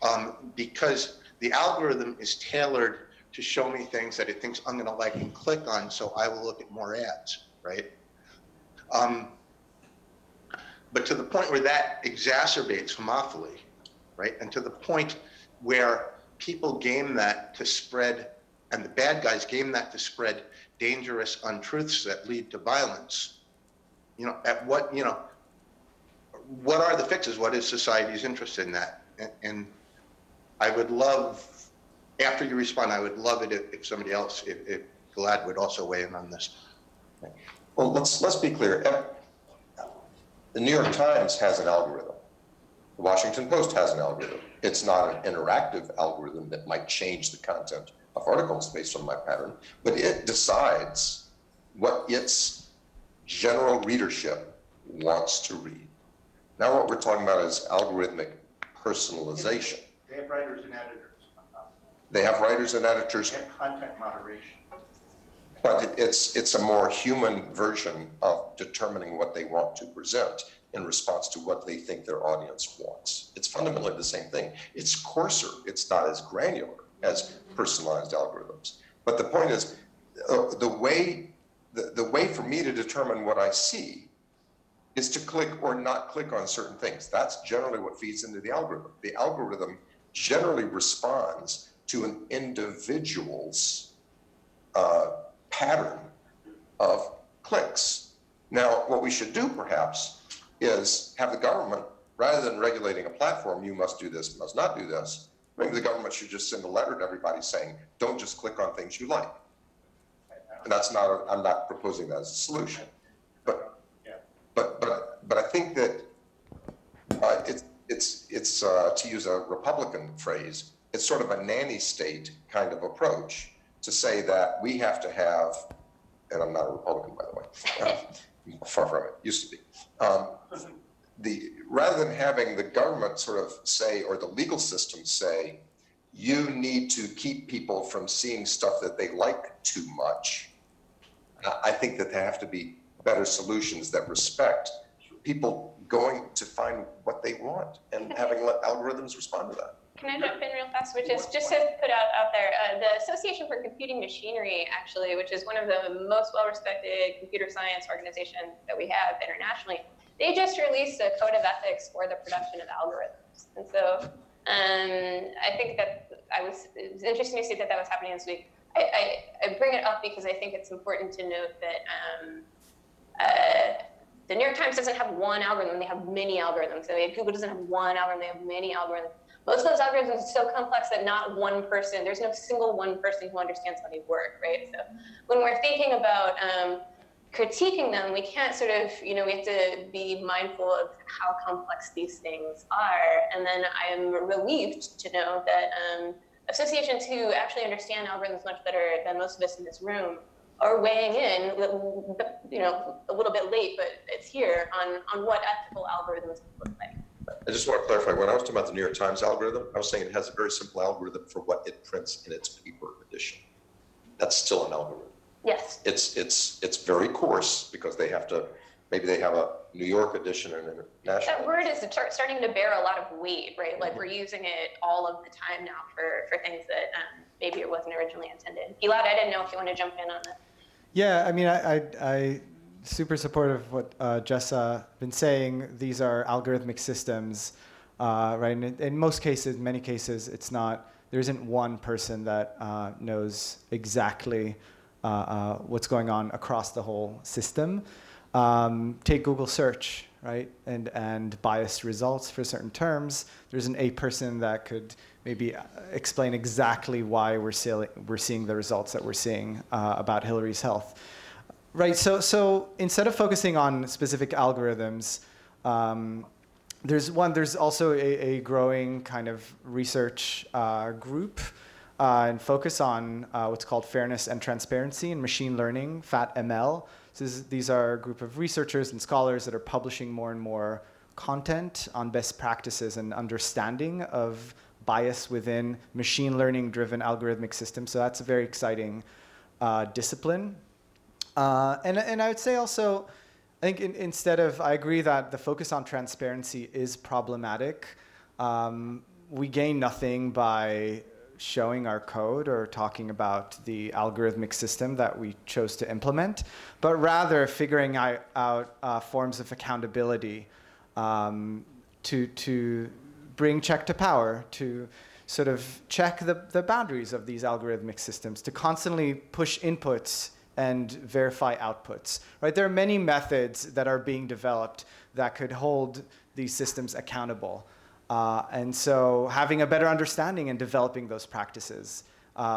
on, because the algorithm is tailored to show me things that it thinks I'm going to like and click on, so I will look at more ads, right? But to the point where that exacerbates homophily, right? And to the point where people game that to spread, and the bad guys game that to spread dangerous untruths that lead to violence. What are the fixes? What is society's interest in that? And I would love, after you respond, I would love it if somebody else, if Gilad would also weigh in on this. Well, let's be clear. The New York Times has an algorithm. The Washington Post has an algorithm. It's not an interactive algorithm that might change the content of articles based on my pattern, but it decides what its general readership wants to read. Now what we're talking about is algorithmic personalization. They have writers and editors. They have writers and editors. They have content moderation. But it's a more human version of determining what they want to present in response to what they think their audience wants. It's fundamentally the same thing. It's coarser. It's not as granular as personalized algorithms. But the point is, the way for me to determine what I see is to click or not click on certain things. That's generally what feeds into the algorithm. The algorithm generally responds to an individual's pattern of clicks. Now, what we should do perhaps is have the government, rather than regulating a platform, you must do this, must not do this, maybe the government should just send a letter to everybody saying, don't just click on things you like. And that's not, I'm not proposing that as a solution. But I think that it's to use a Republican phrase, it's sort of a nanny state kind of approach to say that we have to have, and I'm not a Republican, by the way, far from it, used to be. Rather than having the government sort of say, or the legal system say, you need to keep people from seeing stuff that they like too much, I think that there have to be better solutions that respect people going to find what they want and having let algorithms respond to that. Can I jump in real fast, which is just to put out there, the Association for Computing Machinery, actually, which is one of the most well-respected computer science organizations that we have internationally, they just released a code of ethics for the production of algorithms. And so I think that it was interesting to see that was happening this week. I bring it up because I think it's important to note that the New York Times doesn't have one algorithm, they have many algorithms. So Google doesn't have one algorithm, they have many algorithms. Most of those algorithms are so complex that not one person, there's no single one person who understands how they work, right? So when we're thinking about critiquing them, we can't sort of, we have to be mindful of how complex these things are. And then I am relieved to know that associations who actually understand algorithms much better than most of us in this room are weighing in, a little bit late, but it's here on what ethical algorithms look like. I just want to clarify, when I was talking about the New York Times algorithm, I was saying it has a very simple algorithm for what it prints in its paper edition. That's still an algorithm. Yes. It's very coarse because they have to, maybe they have a New York edition and an international. That word is starting to bear a lot of weight, right? Like we're using it all of the time now for things that maybe it wasn't originally intended. Gilad, I didn't know if you want to jump in on that. Yeah, I mean, I super supportive of what Jessa been saying. These are algorithmic systems, right? And in most cases, many cases, it's not. There isn't one person that knows exactly what's going on across the whole system. Take Google search, right? And biased results for certain terms. There's an A person that could maybe explain exactly why we're seeing the results that we're seeing about Hillary's health. Right, so instead of focusing on specific algorithms, there's also a growing kind of research group and focus on what's called fairness and transparency in machine learning, FAT-ML. So these are a group of researchers and scholars that are publishing more and more content on best practices and understanding of bias within machine learning driven algorithmic systems. So that's a very exciting discipline. And I would say also, I think instead of, I agree that the focus on transparency is problematic. We gain nothing by showing our code or talking about the algorithmic system that we chose to implement, but rather figuring out forms of accountability to bring check to power, to sort of check the boundaries of these algorithmic systems, to constantly push inputs and verify outputs, right? There are many methods that are being developed that could hold these systems accountable. And so having a better understanding and developing those practices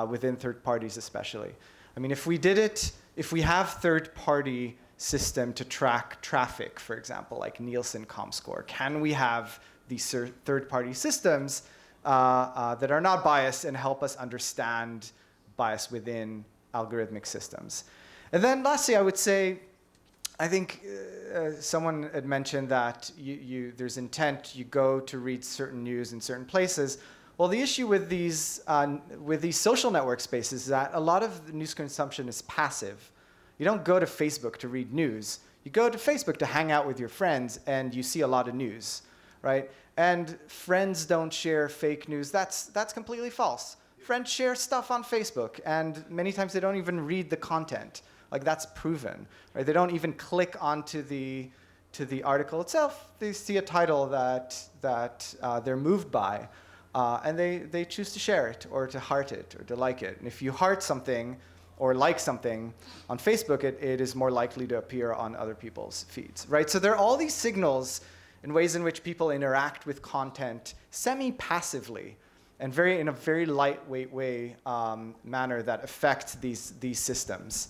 within third parties especially. I mean, if we have third-party system to track traffic, for example, like Nielsen Comscore, can we have these third-party systems that are not biased and help us understand bias within algorithmic systems? And then lastly, I would say, I think someone had mentioned that there's intent, you go to read certain news in certain places. Well, the issue with these social network spaces is that a lot of the news consumption is passive. You don't go to Facebook to read news. You go to Facebook to hang out with your friends, and you see a lot of news, right? And friends don't share fake news. That's completely false. Friends share stuff on Facebook, and many times they don't even read the content. Like, that's proven, right? They don't even click onto the article itself. They see a title that they're moved by, and they choose to share it or to heart it or to like it. And if you heart something or like something on Facebook, it is more likely to appear on other people's feeds, right? So there are all these signals in ways in which people interact with content semi-passively and in a very lightweight way manner that affect these systems.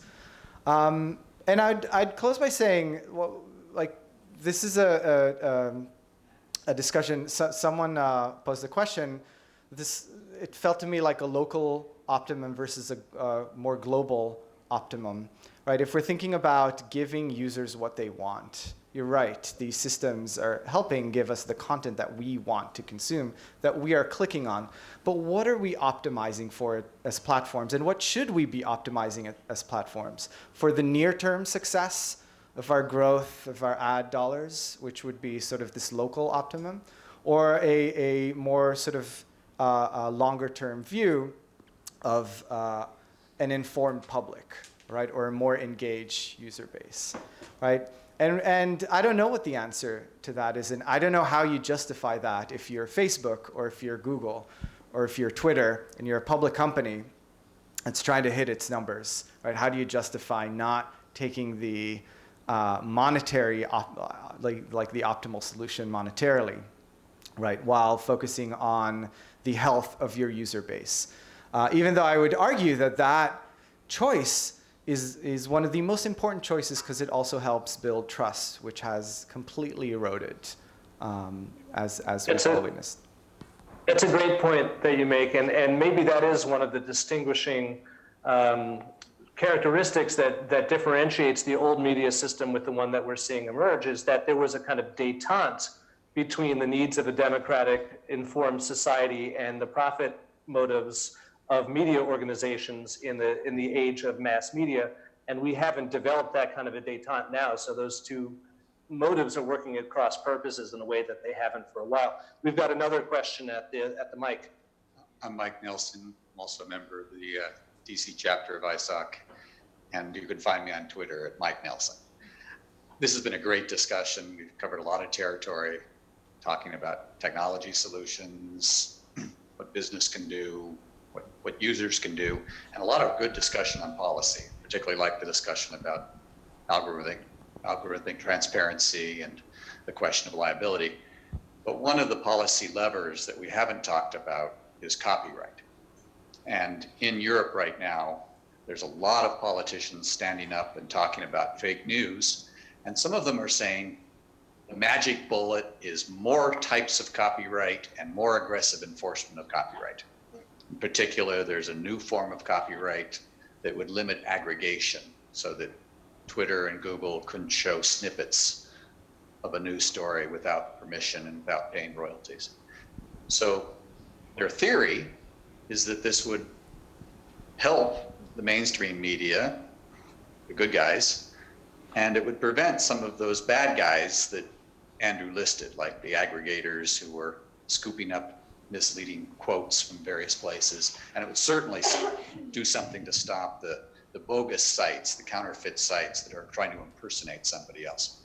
And I'd close by saying, well, like, this is a discussion. Someone posed a question. It felt to me like a local optimum versus a more global optimum, right? If we're thinking about giving users what they want, you're right. These systems are helping give us the content that we want to consume, that we are clicking on. But what are we optimizing for as platforms? And what should we be optimizing as platforms? For the near-term success of our growth of our ad dollars, which would be sort of this local optimum, or a more sort of longer-term view of an informed public, right? Or a more engaged user base, right? And I don't know what the answer to that is, and I don't know how you justify that if you're Facebook or if you're Google or if you're Twitter and you're a public company that's trying to hit its numbers, right? How do you justify not taking the monetary, like the optimal solution monetarily, right? While focusing on the health of your user base. Even though I would argue that choice is one of the most important choices because it also helps build trust, which has completely eroded as we've all witnessed. It's a great point that you make, and maybe that is one of the distinguishing characteristics that differentiates the old media system with the one that we're seeing emerge, is that there was a kind of détente between the needs of a democratic, informed society and the profit motives of media organizations in the age of mass media, and we haven't developed that kind of a détente now. So those two motives are working at cross purposes in a way that they haven't for a while. We've got another question at the mic. I'm Mike Nelson. I'm also a member of the DC chapter of ISOC, and you can find me on Twitter at Mike Nelson. This has been a great discussion. We've covered a lot of territory, talking about technology solutions, what business can do, what users can do, and a lot of good discussion on policy, particularly like the discussion about algorithmic algorithmic transparency and the question of liability. But one of the policy levers that we haven't talked about is copyright. And in Europe right now, there's a lot of politicians standing up and talking about fake news. And some of them are saying the magic bullet is more types of copyright and more aggressive enforcement of copyright. In particular, there's a new form of copyright that would limit aggregation so that Twitter and Google couldn't show snippets of a news story without permission and without paying royalties. So their theory is that this would help the mainstream media, the good guys, and it would prevent some of those bad guys that Andrew listed, like the aggregators who were scooping up misleading quotes from various places. And it would certainly do something to stop the bogus sites, the counterfeit sites that are trying to impersonate somebody else.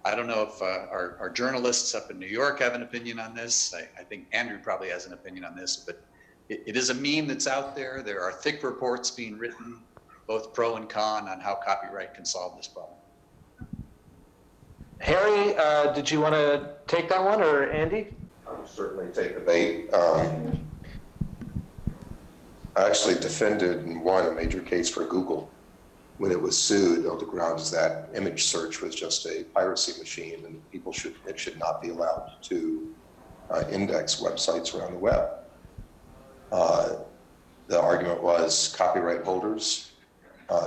I don't know if our journalists up in New York have an opinion on this. I think Andrew probably has an opinion on this, but it is a meme that's out there. There are thick reports being written, both pro and con, on how copyright can solve this problem. Harry, did you want to take that one, or Andy? I'll certainly take the bait. I actually defended and won a major case for Google when it was sued on the grounds that image search was just a piracy machine and it should not be allowed to index websites around the web. The argument was copyright holders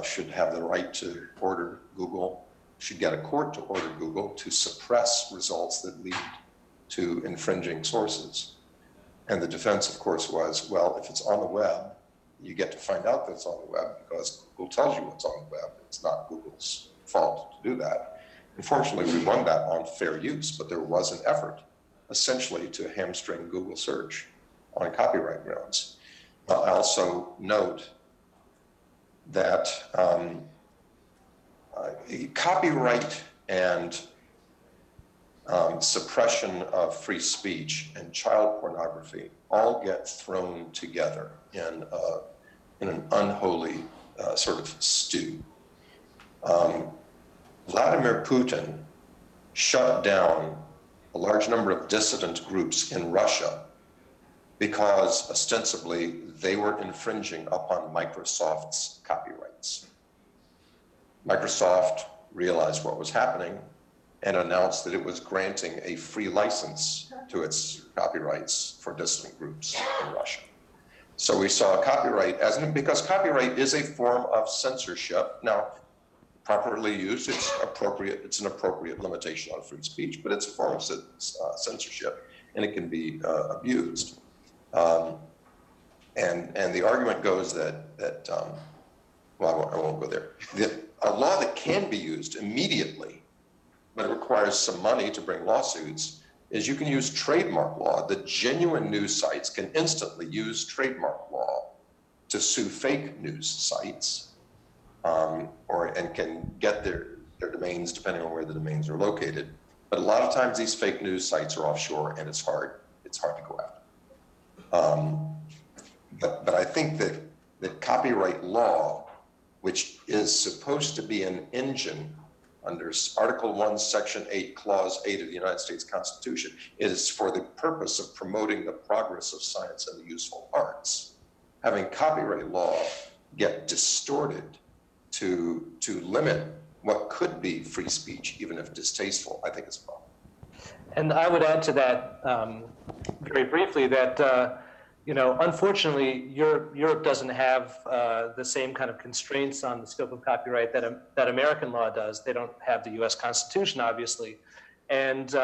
should have the right to order Google, should get a court to order Google to suppress results that lead to infringing sources. And the defense, of course, was, well, if it's on the web, you get to find out that it's on the web because Google tells you what's on the web. It's not Google's fault to do that. Unfortunately, we won that on fair use, but there was an effort essentially to hamstring Google search on copyright grounds. I also note that copyright and suppression of free speech and child pornography all get thrown together in an unholy sort of stew. Vladimir Putin shut down a large number of dissident groups in Russia because ostensibly they were infringing upon Microsoft's copyrights. Microsoft realized what was happening and announced that it was granting a free license to its copyrights for dissident groups in Russia. So we saw copyright because copyright is a form of censorship. Now, properly used, it's an appropriate limitation on free speech, but it's a form of censorship and it can be abused. And the argument goes that well, I won't go there. A law that can be used immediately, but it requires some money to bring lawsuits, is you can use trademark law. The genuine news sites can instantly use trademark law to sue fake news sites, and can get their domains depending on where the domains are located. But a lot of times these fake news sites are offshore and it's hard to go after. But I think that copyright law, which is supposed to be an engine under Article 1, Section 8, Clause 8 of the United States Constitution, is for the purpose of promoting the progress of science and the useful arts. Having copyright law get distorted to limit what could be free speech, even if distasteful, I think is a problem. And I would add to that very briefly that unfortunately, Europe doesn't have the same kind of constraints on the scope of copyright that American law does. They don't have the U.S. Constitution, obviously, and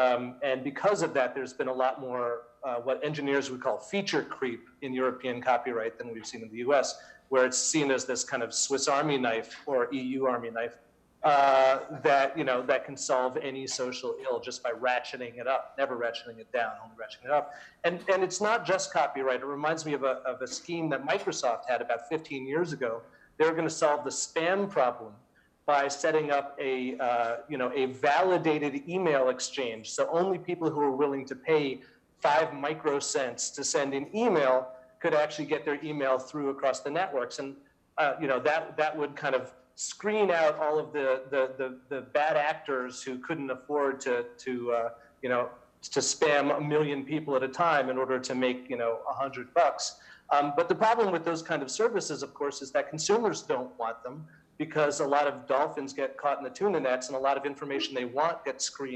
because of that, there's been a lot more what engineers would call feature creep in European copyright than we've seen in the U.S., where it's seen as this kind of Swiss Army knife or EU Army knife that can solve any social ill just by ratcheting it up, never ratcheting it down, only ratcheting it up. And it's not just copyright. It reminds me of a scheme that Microsoft had about 15 years ago. They were going to solve the spam problem by setting up a validated email exchange. So only people who are willing to pay 5 microcents to send an email could actually get their email through across the networks. And that would kind of screen out all of the bad actors who couldn't afford to spam 1 million people at a time in order to make, $100. But the problem with those kind of services, of course, is that consumers don't want them because a lot of dolphins get caught in the tuna nets and a lot of information they want gets screened